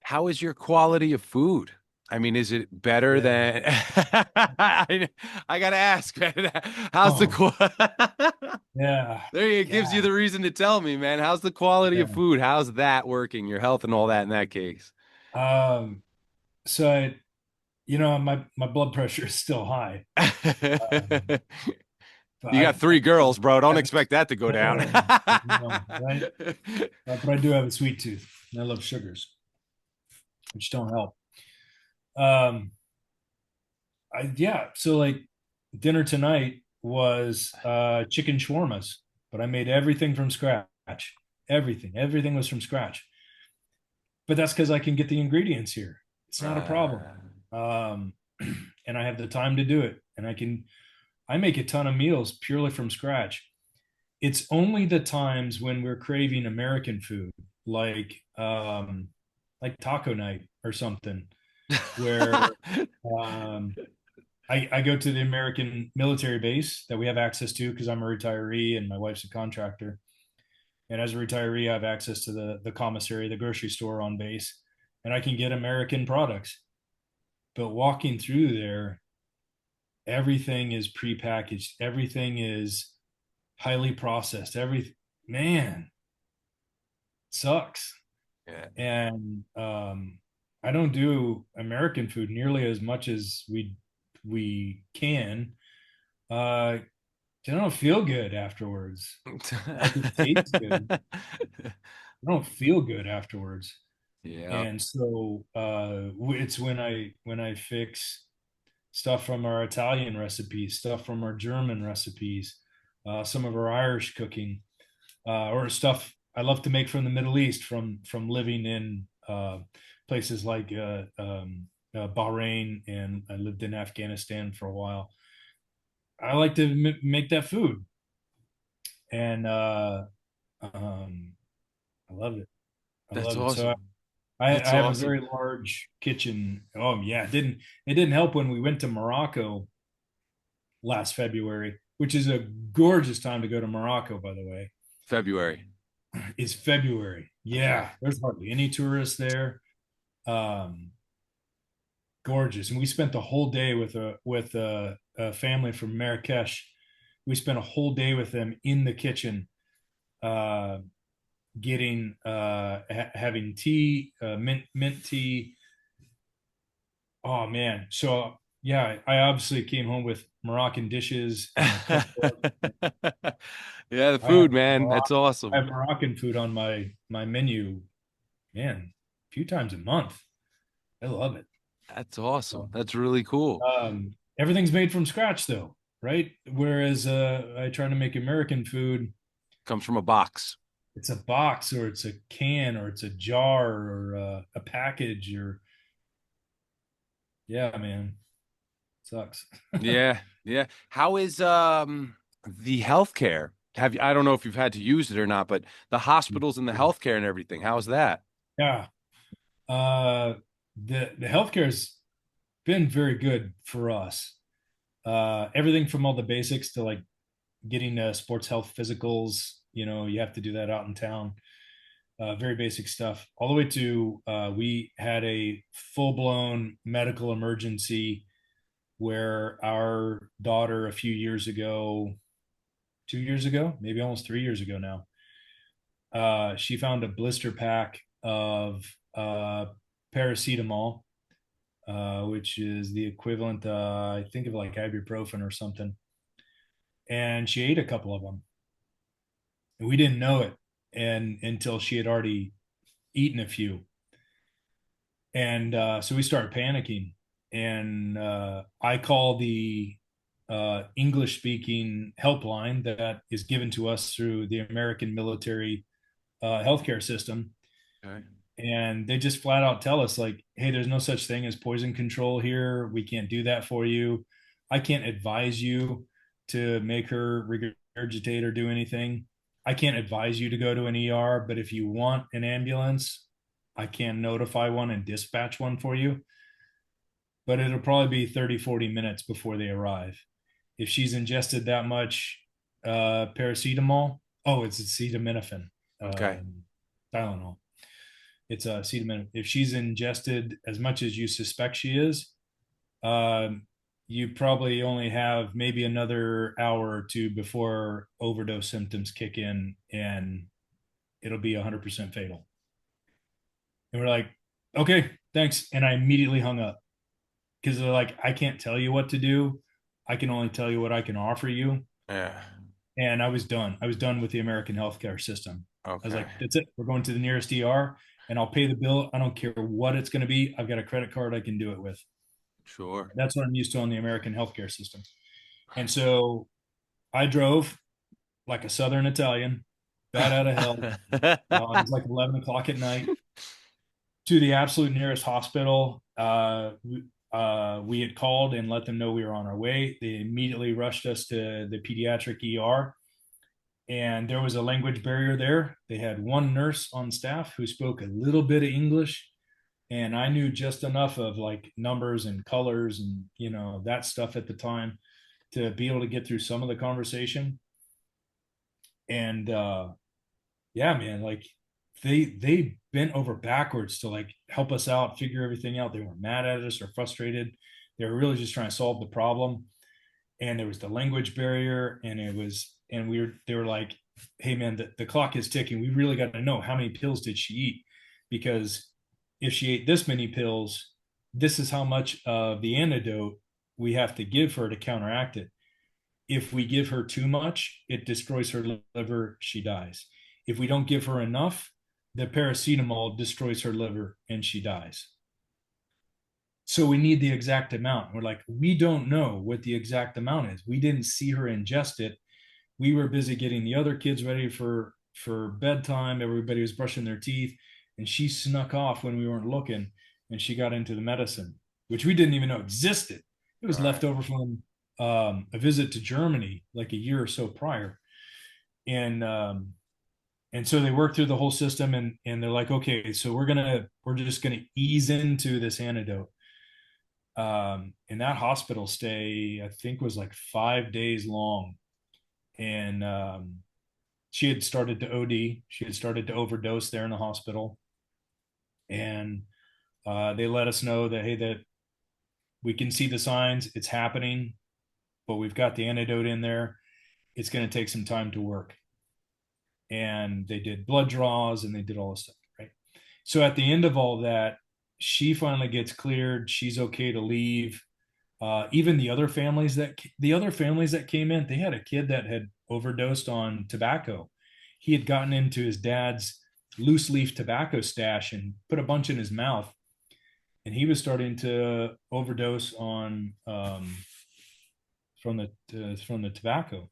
how is your quality of food? I mean, is it better Yeah. than I gotta ask, man. How's the Oh, quality? yeah. There it gives you God. the reason to tell me, man. How's the quality of Yeah. food? How's that working? Your health and all that in that case. Um, so my blood pressure is still high. Um, but You got I three girls, bro. Don't have expect that to go down. right. But I do have a sweet tooth. And I love sugars, which don't help. Um, yeah. So like dinner tonight was chicken shawarmas, but I made everything from scratch. Everything was from scratch. but that's because I can get the ingredients here. It's not a problem. Uh, Um, and I have the time to do it. And I make a ton of meals purely from scratch. It's only the times when we're craving American food, like taco night or something, where um, I go to the American military base that we have access to because I'm a retiree and my wife's a contractor. And as a retiree, I have access to the commissary, the grocery store on base, and I can get American products. But walking through there, everything is prepackaged, everything is highly processed. Every man sucks. yeah. And I don't do American food nearly as much as we can. I don't feel good afterwards. Like it tastes good. I don't feel good afterwards. Yeah. And so it's when I fix stuff from our Italian recipes, stuff from our German recipes, some of our Irish cooking, or stuff I love to make from the Middle East, from living in places like Bahrain, and I lived in Afghanistan for a while. I like to make that food, and I love it. I That's love it. So awesome. I That's have a awesome. very large kitchen. Oh yeah, it didn't help when we went to Morocco last February, which is a gorgeous time to go to Morocco, by the way. February. Is February. Okay. Yeah, there's hardly any tourists there. Um, Gorgeous, and we spent the whole day with a family from Marrakesh. We spent a whole day with them in the kitchen, uh, getting having tea, mint tea. Oh man! So yeah, I obviously came home with Moroccan dishes and a cookbook. Yeah, the I have food, man. That's I awesome. have Moroccan food on my menu, man, a few times a month. I love it. That's So, awesome. That's really cool. everything's made from scratch, though, right? Whereas I try to make American food, Comes from a box. it's a box or it's a can or it's a jar or a package or yeah, man, sucks. Yeah, yeah. How is the healthcare? Have you, I don't know if you've had to use it or not, but the hospitals and the healthcare and everything, how's that? Yeah, uh, the healthcare's been very good for us. Everything from all the basics to like getting sports health physicals. You have to do that out in town. Very basic stuff, all the way to we had a full blown medical emergency where our daughter a few years ago, 2 years ago, maybe almost 3 years ago now, she found a blister pack of paracetamol, which is the equivalent, I think of like ibuprofen or something. And she ate a couple of them. And we didn't know it and until she had already eaten a few. And so we started panicking. And I call the English speaking helpline that is given to us through the American military healthcare system. Okay. And they just flat out tell us, like, hey, there's no such thing as poison control here. We can't do that for you. I can't advise you to make her regurgitate or do anything. I can't advise you to go to an ER, but if you want an ambulance, I can notify one and dispatch one for you. But it'll probably be 30, 40 minutes before they arrive. If she's ingested that much paracetamol, oh, it's acetaminophen, Okay. Tylenol. It's acetaminophen. If she's ingested as much as you suspect she is, you probably only have maybe another hour or two before overdose symptoms kick in, and it'll be 100% fatal. And we're like, okay, thanks. And I immediately hung up because they're like, I can't tell you what to do. I can only tell you what I can offer you. Yeah. And I was done. I was done with the American healthcare system. I was Okay. like, that's it. We're going to the nearest ER and I'll pay the bill. I don't care what it's going to be. I've got a credit card I can do it with. Sure. That's what I'm used to on the American healthcare system. And so I drove like a Southern Italian, bat out of hell. It was like 11 o'clock at night. to the absolute nearest hospital. We had called and let them know we were on our way. They immediately rushed us to the pediatric ER, and there was a language barrier there. They had one nurse on staff who spoke a little bit of English, and I knew just enough of like numbers and colors and that stuff at the time to be able to get through some of the conversation. And yeah, man, like they bent over backwards to like help us out, figure everything out. They weren't mad at us or frustrated. They were really just trying to solve the problem. And there was the language barrier, and they were like, hey man, the clock is ticking. We really got to know how many pills did she eat, because if she ate this many pills, this is how much of the antidote we have to give her to counteract it. If we give her too much, it destroys her liver, she dies. If we don't give her enough, the paracetamol destroys her liver and she dies. So we need the exact amount. We're like, we don't know what the exact amount is. We didn't see her ingest it. We were busy getting the other kids ready for bedtime. Everybody was brushing their teeth, and she snuck off when we weren't looking, and she got into the medicine, which we didn't even know existed. It was Right. left over from a visit to Germany like a year or so prior, and so they worked through the whole system, and they're like, okay, so we're just gonna ease into this antidote. And that hospital stay, I think, was like 5 days long, and she had started to OD. She had started to overdose there in the hospital, and they let us know that, hey, that we can see the signs, it's happening, but we've got the antidote in there. It's going to take some time to work. And they did blood draws and they did all this stuff, right? So at the end of all that, she finally gets cleared. She's okay to leave. Even the other families that came in, they had a kid that had overdosed on tobacco. He had gotten into his dad's loose leaf tobacco stash and put a bunch in his mouth, and he was starting to overdose on from the tobacco.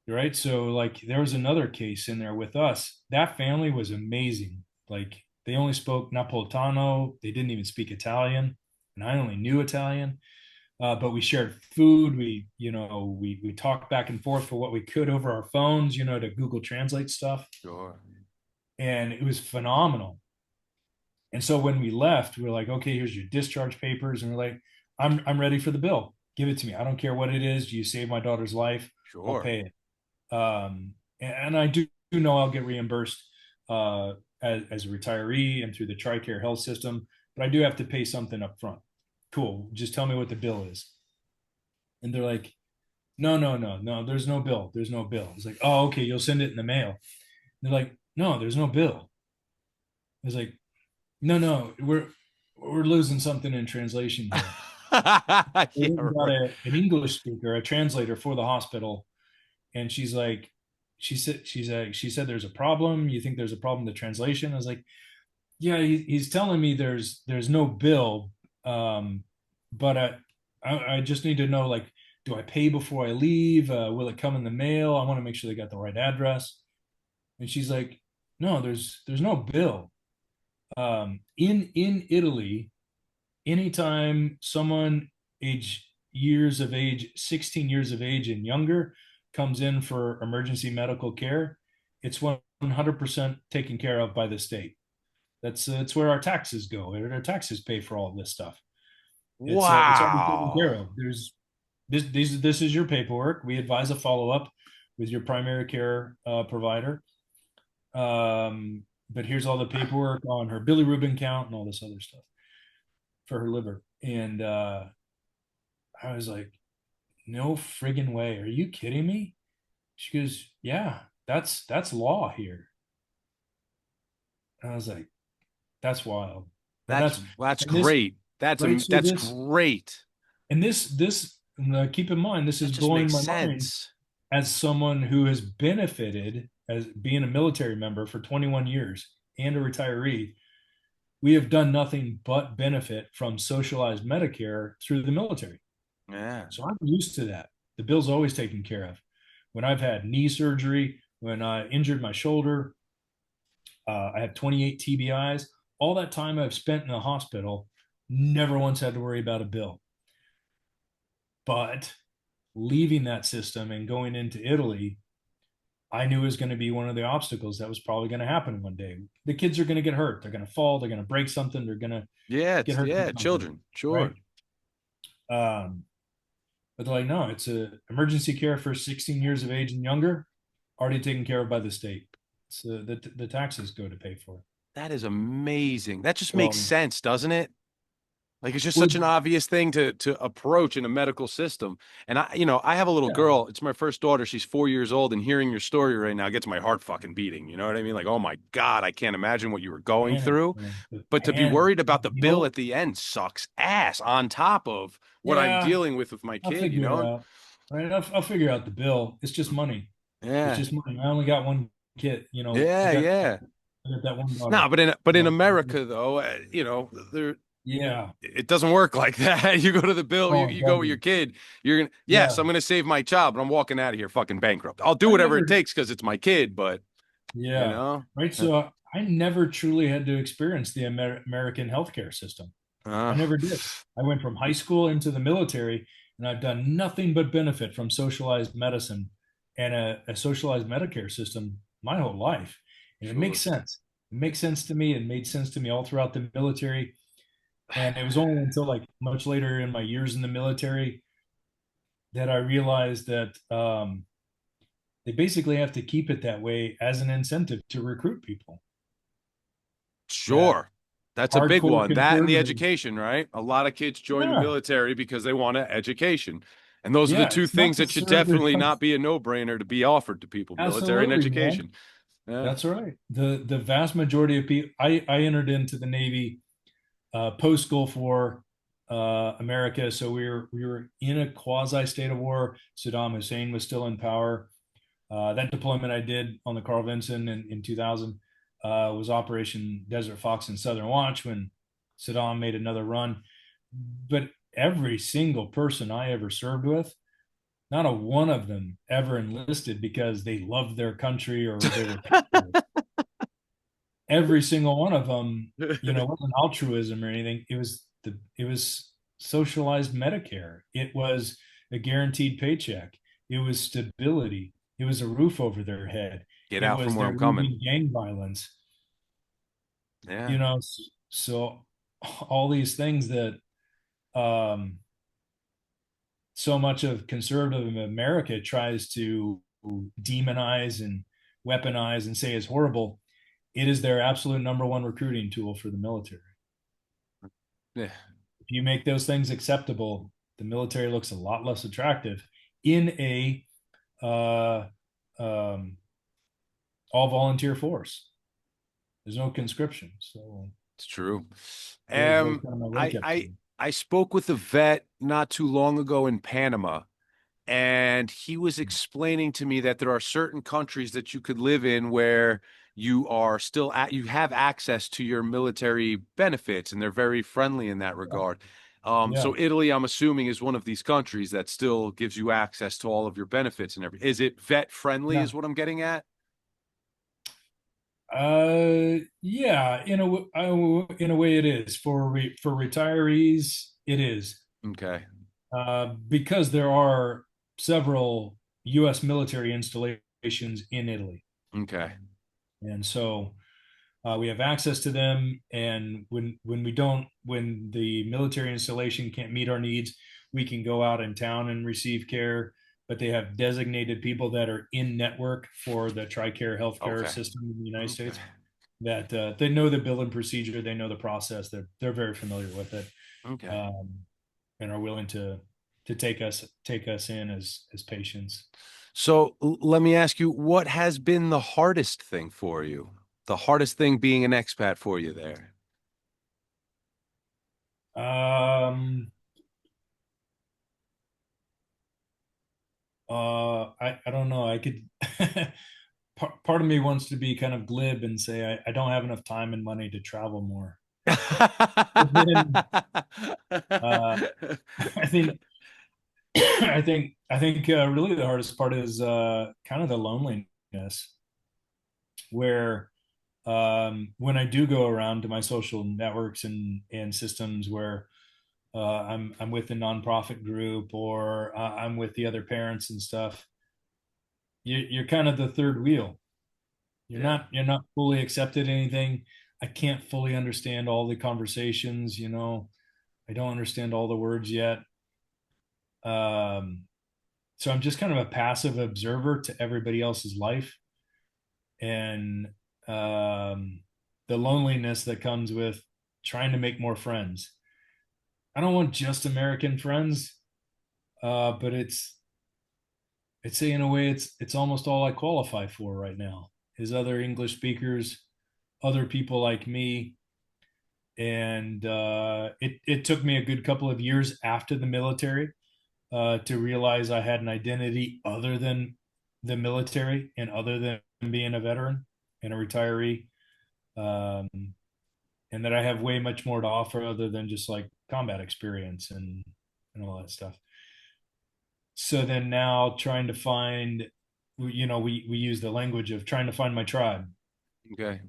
Right. So like there was another case in there with us. That family was amazing. Like they only spoke Napolitano. They didn't even speak Italian. And I only knew Italian. But we shared food. We talked back and forth for what we could over our phones, to Google Translate stuff. Sure. And it was phenomenal. And so when we left, we were like, okay, here's your discharge papers. And we're like, I'm ready for the bill. Give it to me. I don't care what it is. You saved my daughter's life. I'll Sure. pay it. And I do know I'll get reimbursed as a retiree and through the TRICARE health system, but I do have to pay something up front. Cool. Just tell me what the bill is. And they're like, no, no, no, no, there's no bill. There's no bill. It's like, oh, okay, you'll send it in the mail. They're like, no, there's no bill. It's like, no, no, we're losing something in translation here. We Yeah, got right. an English speaker, a translator for the hospital, and she's like, she said there's a problem. You think there's a problem with the translation? I was like, yeah, he's telling me there's no bill, but I just need to know, like, do I pay before I leave? Will it come in the mail? I want to make sure they got the right address. And she's like, no, there's no bill. In Italy, anytime someone age 16 years of age and younger comes in for emergency medical care, it's 100% taken care of by the state. That's where our taxes go. Our taxes pay for all of this stuff. It's already taken care Wow. of. There's this is your paperwork. We advise a follow up with your primary care provider. But here's all the paperwork on her bilirubin count and all this other stuff for her liver. And I was like, no friggin' way. Are you kidding me? She goes, yeah, that's law here. And I was like, that's wild. But That's and this great. right. So That's this great. and this keep in mind, this is That just blowing makes my mind sense. as someone who has benefited as being a military member for 21 years and a retiree. We have done nothing but benefit from socialized Medicare through the military. Yeah. So I'm used to that. The bill's always taken care of. When I've had knee surgery, when I injured my shoulder, I had 28 TBIs. all that time I've spent in the hospital, never once had to worry about a bill. But leaving that system and going into Italy, I knew was going to be one of the obstacles that was probably going to happen one day. The kids are going to get hurt. They're going to fall. They're going to break something. They're going to Yeah, get it's hurt from something, children. Sure. right? Um, but they're like, no, it's a emergency care for 16 years of age and younger, already taken care of by the state. So the taxes go to pay for it. That is amazing. That just makes So sense, doesn't it? Like it's just such an would obvious thing to approach in a medical system. And I have a little yeah, girl. It's my first daughter. She's 4 years old, and hearing your story right now gets my heart fucking beating. You know what I mean? Like, oh my God, I can't imagine what you were going panic, through. man. The But to be panic, worried about the you bill know, at the end sucks ass on top of what I'm yeah, dealing with my I'll kid, you figure it know? out. Right. I'll figure out the bill. It's just money. It's Yeah. just money. I only got one kid. Yeah, yeah. I got that one No, daughter. but in Uh, America though, there yeah. it doesn't work like that. You go to the bill, Oh, you go with your buddy. kid. You're gonna, yes, Yeah. I'm gonna save my child, but I'm walking out of here fucking bankrupt. I'll do I whatever it never. takes because it's my kid, but you Yeah. know, Right. uh, So I never truly had to experience the American healthcare system. I uh, never did. I went from high school into the military, and I've done nothing but benefit from socialized medicine and a socialized Medicare system my whole life. And it makes sure, sense. It makes sense to me. It made sense to me all throughout the military. And it was only until like much later in my years in the military that I realized that they basically have to keep it that way as an incentive to recruit people. That sure. That's a big hardcore one. That and the conservatives. education, right? A lot of kids join the Yeah, military because they want an education. And those are the yeah. two It's not things to that should serve their definitely not country. be a no-brainer to be offered to people, military and Absolutely, man. education. Yeah. That's right. The vast majority of people. I entered into the Navy post Gulf War America, so we were in a quasi state of war. Saddam Hussein was still in power. That deployment I did on the Carl Vinson in 2000 was Operation Desert Fox and Southern Watch when Saddam made another run. But every single person I ever served with, not a one of them ever enlisted because they loved their country or they were patriots. Every single one of them, wasn't altruism or anything. It was socialized Medicare. It was a guaranteed paycheck. It was stability. It was a roof over their head. Get It out from was where their I'm coming. leaving gang violence. Yeah. You know, so all these things that um, so much of conservative America tries to demonize and weaponize and say is horrible. It is their absolute number one recruiting tool for the military. Yeah. If you make those things acceptable, the military looks a lot less attractive in a uh, um, all volunteer force. There's no conscription, so It's true. that was Um, kind of my wake I up I call. I spoke with a vet not too long ago in Panama, and he was explaining to me that there are certain countries that you could live in where you have access to your military benefits, and they're very friendly in that regard. Yeah, So Italy, I'm assuming, is one of these countries that still gives you access to all of your benefits and everything. Is it vet friendly? yeah, Is what I'm getting at? yeah. In a way, it is for retirees. It is Okay. because there are several U.S. military installations in Italy, Okay. and so we have access to them. And when the military installation can't meet our needs, we can go out in town and receive care. But they have designated people that are in network for the TRICARE healthcare Okay. system in the United Okay. States. That they know the bill and procedure, they know the process, they're very familiar with it, Okay. um, and are willing to take us in as patients. So let me ask you, what has been the hardest thing for you? The hardest thing being an expat for you there? Um, I don't know. I could part of me wants to be kind of glib and say I don't have enough time and money to travel more. But then uh, I think I think really the hardest part is kind of the loneliness where when I do go around to my social networks and systems where I'm with a nonprofit group or I'm with the other parents and stuff, you're kind of the third wheel. Yeah. You're not fully accepted anything. I can't fully understand all the conversations. I don't understand all the words yet. Um, so I'm just kind of a passive observer to everybody else's life, and the loneliness that comes with trying to make more friends. I don't want just American friends, but I'd say in a way it's almost all I qualify for right now is other English speakers, other people like me. And it took me a good couple of years after the military to realize I had an identity other than the military and other than being a veteran and a retiree, um, and that I have way much more to offer other than just like combat experience and all that stuff. So then now trying to find, we use the language of trying to find my tribe. Okay.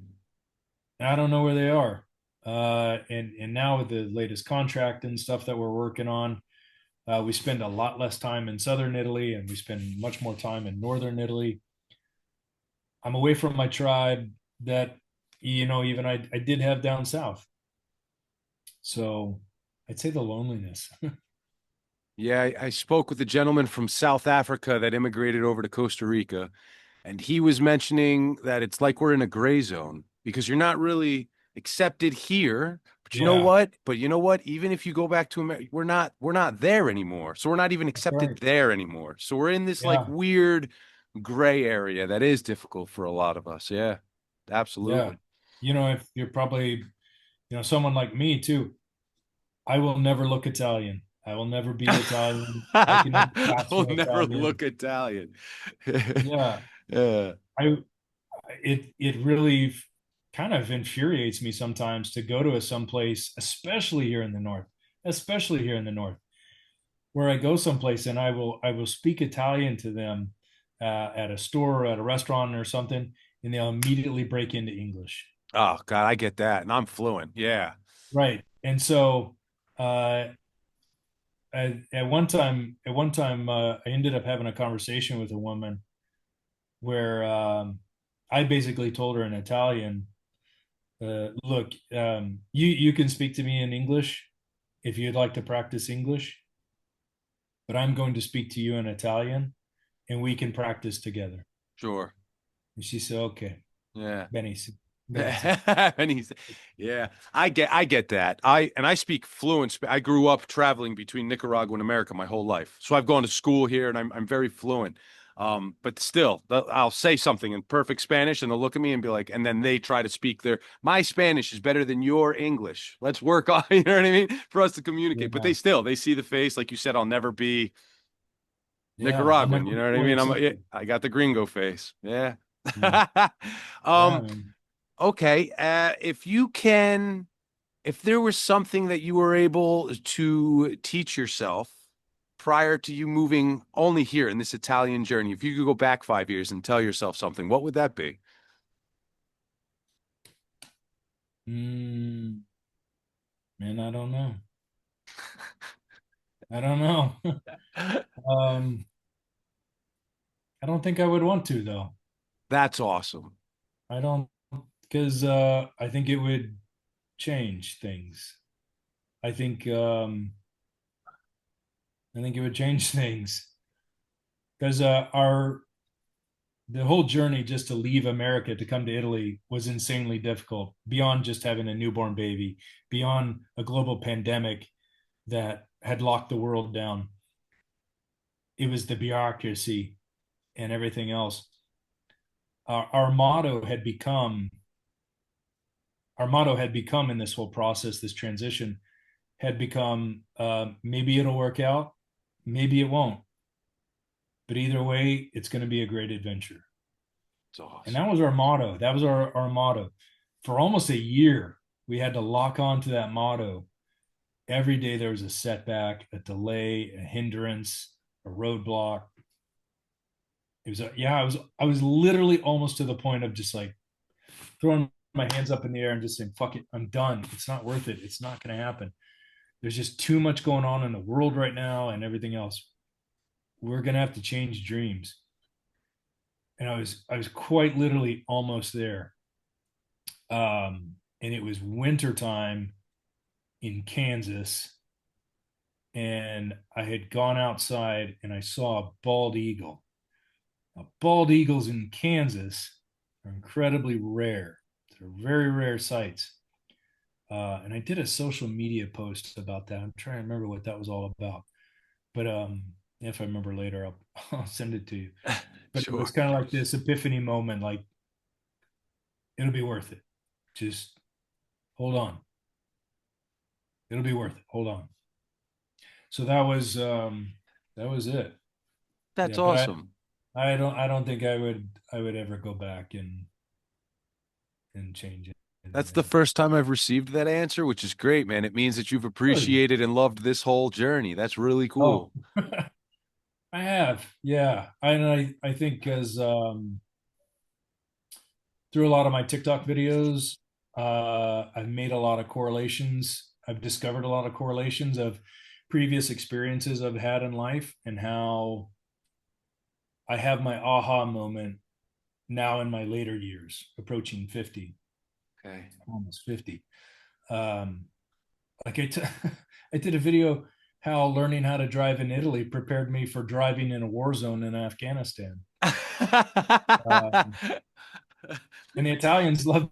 I don't know where they are. And now with the latest contract and stuff that we're working on, we spend a lot less time in southern Italy and we spend much more time in northern Italy. I'm away from my tribe that, even I did have down south. So I'd say the loneliness. Yeah, I spoke with a gentleman from South Africa that immigrated over to Costa Rica, and he was mentioning that it's like we're in a gray zone because you're not really accepted here. But you know Yeah, what? Even if you go back to America, we're not there anymore. So we're not even that's right. accepted there anymore. So we're in this like Yeah, weird gray area that is difficult for a lot of us. Yeah, yeah. absolutely. If you're probably, someone like me too, I will never look Italian. I will never be Italian. I can never I pass will for never Italian. look Italian. Yeah, Yeah. I it really kind of infuriates me sometimes to go to someplace, especially here in the north, especially here in the north, where I go someplace and I will speak Italian to them at a store, or at a restaurant, or something, and they'll immediately break into English. Oh God, I get that, and I'm fluent. Yeah. Right, and so uh, I ended up having a conversation with a woman where I basically told her in Italian, look, you can speak to me in English if you'd like to practice English, but I'm going to speak to you in Italian, and we can practice together. Sure. And she said, "Okay, Yeah. benissimo, grazie." And he's, yeah, I get that. I speak fluent. I grew up traveling between Nicaragua and America my whole life, so I've gone to school here, and I'm very fluent. But still, I'll say something in perfect Spanish, and they'll look at me and be like, and then they try to speak my Spanish is better than your English. Let's work on, you know what I mean, for us to communicate. But Yeah, they see the face, like you said. I'll never be yeah, I'll Nicaraguan. never You be know what I fully mean? accepted. I got the gringo face. Yeah. Mm. Yeah, um. man. Okay. If there was something that you were able to teach yourself prior to you moving only here in this Italian journey, if you could go back 5 years and tell yourself something, what would that be? Mm, man, I don't know. I don't know. um, I don't think I would want to though. That's awesome. I don't, because I think it would change things. I think um, I think it would change things because our the whole journey just to leave America to come to Italy was insanely difficult. Beyond just having a newborn baby, beyond a global pandemic that had locked the world down, it was the bureaucracy and everything else. Our motto had become in this whole process, this transition had become, maybe it'll work out, maybe it won't, but either way, it's going to be a great adventure. It's And awesome. that was our motto. That was our motto. For almost a year, we had to lock on to that motto. Every day there was a setback, a delay, a hindrance, a roadblock. I was literally almost to the point of just like throwing my hands up in the air and just saying, fuck it, I'm done. It's not worth it. It's not going to happen. There's just too much going on in the world right now and everything else. We're going to have to change dreams. And I was quite literally almost there. And it was wintertime in Kansas. And I had gone outside and I saw a bald eagle. Now, bald eagles in Kansas are incredibly rare. They're very rare sights. And I did a social media post about that. I'm trying to remember what that was all about. But if I remember later, I'll send it to you. But it Sure. was kind of like this epiphany moment, like it'll be worth it. Just hold on. It'll be worth it. Hold on. So that was it. That's Yeah, but awesome. I don't think I would ever go back and change it. That's the first time I've received that answer, which is great, man. It means that you've Really? appreciated and loved this whole journey. That's really Oh, cool. I have. Yeah. I think as through a lot of my TikTok videos, I've made a lot of correlations. I've discovered a lot of correlations of previous experiences I've had in life and how I have my aha moment now in my later years, approaching 50, Okay. almost 50. Um, like I did a video how learning how to drive in Italy prepared me for driving in a war zone in Afghanistan. Um, and the Italians love,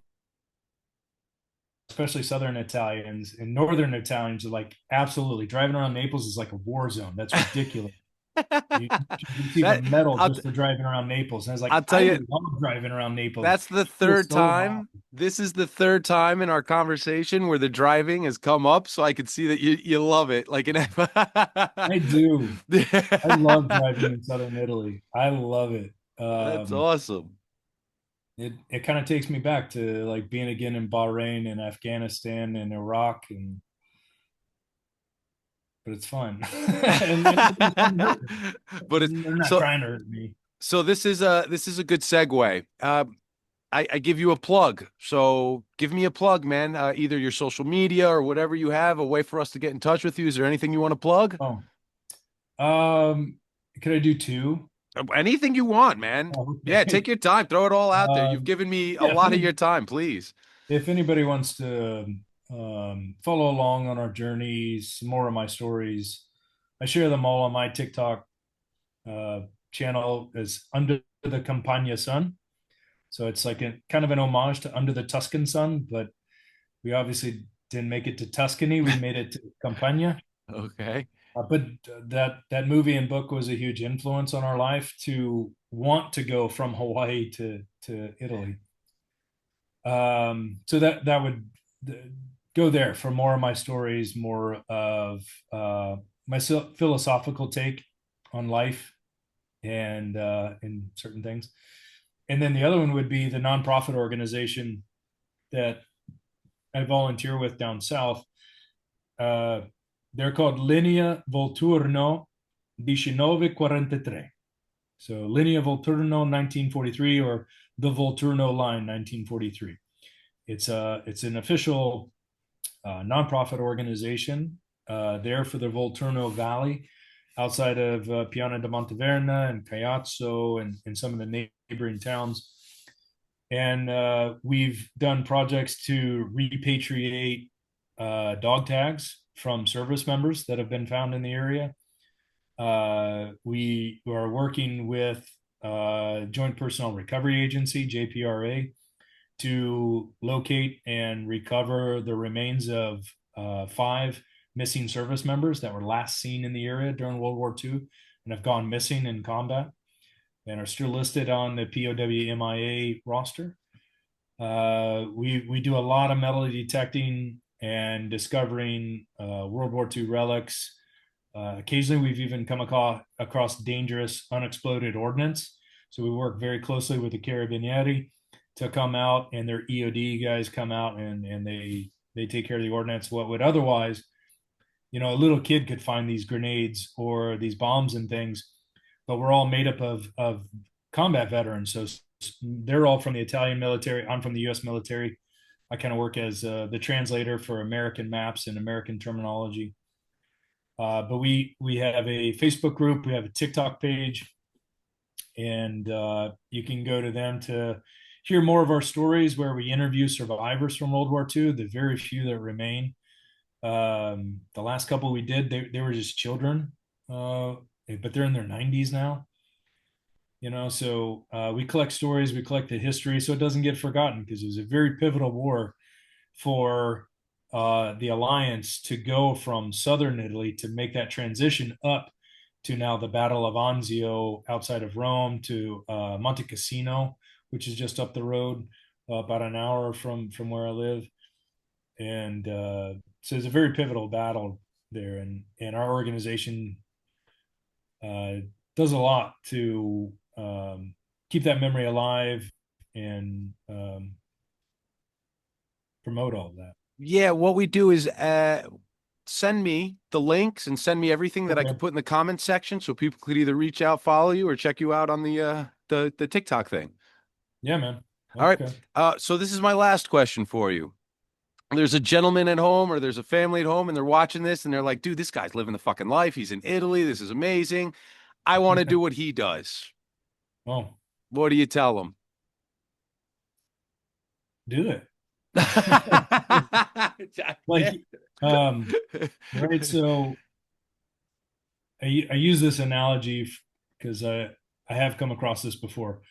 especially Southern Italians and Northern Italians, are like, absolutely, driving around Naples is like a war zone. That's ridiculous. You should receive a that medal I'll just for driving around Naples. And I was like, I'll tell I you, love driving around Naples. that's the It feels third so time. alive. This is the third time in our conversation where the driving has come up, so I could see that you love it. Like an I do. I love driving in Southern Italy. I love it. That's awesome. It kind of takes me back to like being again in Bahrain and Afghanistan and Iraq, and but it's fun. And nobody's trying to hurt me. But it's They're not so trying to hurt me. so this is a good segue. I give you a plug. So give me a plug, man. Either your social media or whatever you have, a way for us to get in touch with you. Is there anything you want to plug? Oh, um, could I do two? Anything you want, man. Oh, Yeah, take okay. your time. Throw it all out there. You've Um, given me a yeah, lot of your time, please. if anybody wants to follow along on our journeys, some more of my stories, I share them all on my TikTok uh, channel as Under the Campagna Sun. So it's like a kind of an homage to Under the Tuscan Sun, but we obviously didn't make it to Tuscany. We made it to Campagna. Okay. But that movie and book was a huge influence on our life to want to go from Hawaii to Italy. So that would go there for more of my stories, more of my philosophical take on life and certain things. And then the other one would be the nonprofit organization that I volunteer with down south. Uh, they're called Linea Volturno 1943. So Linea Volturno 1943, or the Volturno Line 1943. It's an official nonprofit organization there for the Volturno Valley, outside of Piana di Monteverna and Caiazzo and some of the neighboring towns. And we've done projects to repatriate dog tags from service members that have been found in the area. We are working with Joint Personnel Recovery Agency, JPRA, to locate and recover the remains of 5 missing service members that were last seen in the area during World War II and have gone missing in combat and are still listed on the POW MIA roster. We do a lot of metal detecting and discovering World War II relics. Occasionally, we've even come across dangerous unexploded ordnance. So we work very closely with the Carabinieri to come out, and their EOD guys come out and they take care of the ordnance. What would otherwise, a little kid could find these grenades or these bombs and things, but we're all made up of combat veterans. So they're all from the Italian military. I'm from the U.S. military. I kind of work as the translator for American maps and American terminology. But we have a Facebook group, we have a TikTok page, and you can go to them to hear more of our stories where we interview survivors from World War II, the very few that remain. The last couple we did, they were just children, but they're in their 90s now. So we collect stories, we collect the history, so it doesn't get forgotten because it was a very pivotal war for the Alliance to go from southern Italy to make that transition up to now the Battle of Anzio outside of Rome to Monte Cassino, which is just up the road, about an hour from where I live. And so it's a very pivotal battle there, and our organization uh, does a lot to keep that memory alive and promote all of that. Yeah, what we do is send me the links and send me everything that I could Okay. put in the comment section so people could either reach out, follow you, or check you out on the TikTok thing. Yeah, man. All right. Okay. So this is my last question for you. There's a gentleman at home or there's a family at home and they're watching this and they're like, dude, this guy's living the fucking life. He's in Italy. This is amazing. I want to do what he does. Oh, What do you tell them? do it. Like, right. So I use this analogy because I have come across this before.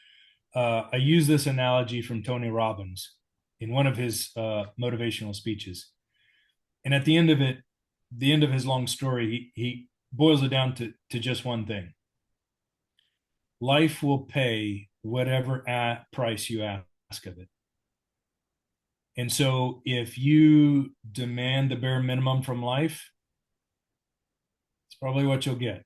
I use this analogy from Tony Robbins in one of his motivational speeches. And at the end of it, the end of his long story, he boils it down to just one thing. Life will pay whatever price you ask of it. And so if you demand the bare minimum from life, it's probably what you'll get.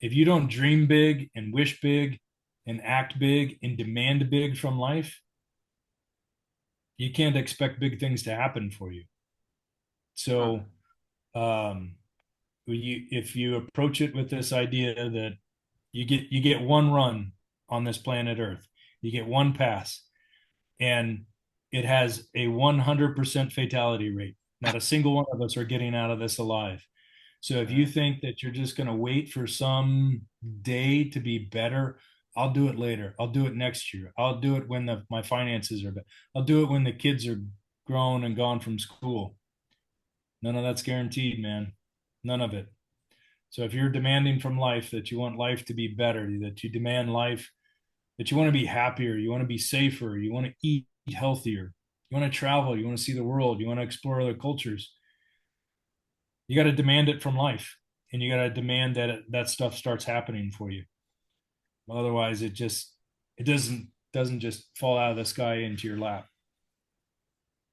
If you don't dream big and wish big and act big and demand big from life, you can't expect big things to happen for you. So, um, if you approach it with this idea that you get one run on this planet Earth, you get one pass, and it has a 100% fatality rate. Not a single one of us are getting out of this alive. So if you think that you're just going to wait for some day to be better, I'll do it later. I'll do it next year. I'll do it when my finances are better. I'll do it when the kids are grown and gone from school. None of that's guaranteed, man. None of it. So if you're demanding from life that you want life to be better, that you demand life, that you want to be happier, you want to be safer, you want to eat healthier, you want to travel, you want to see the world, you want to explore other cultures, you got to demand it from life, and you got to demand that that stuff starts happening for you. Otherwise, it doesn't just fall out of the sky into your lap.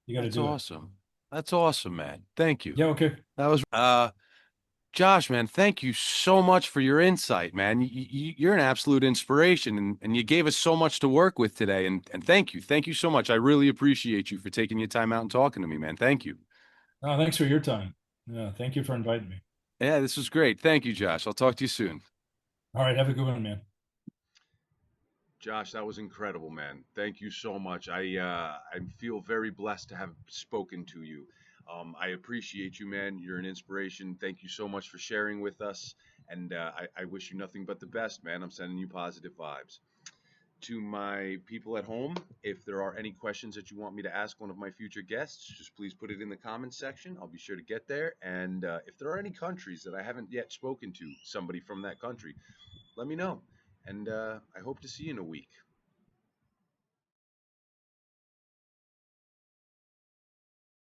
You got to That's do it. awesome. That's awesome, man. Thank you. Yeah. Okay. That was Josh, man, thank you so much for your insight, man. You're an absolute inspiration, and you gave us so much to work with today. And thank you. Thank you so much. I really appreciate you for taking your time out and talking to me, man. Thank you. Oh, thanks for your time. Yeah. Thank you for inviting me. Yeah, this was great. Thank you, Josh. I'll talk to you soon. All right. Have a good one, man. Josh, that was incredible, man. Thank you so much. I feel very blessed to have spoken to you. I appreciate you, man. You're an inspiration. Thank you so much for sharing with us, and I wish you nothing but the best, man. I'm sending you positive vibes. To my people at home, if there are any questions that you want me to ask one of my future guests, just please put it in the comments section. I'll be sure to get there. And if there are any countries that I haven't yet spoken to somebody from that country, let me know. And I hope to see you in a week.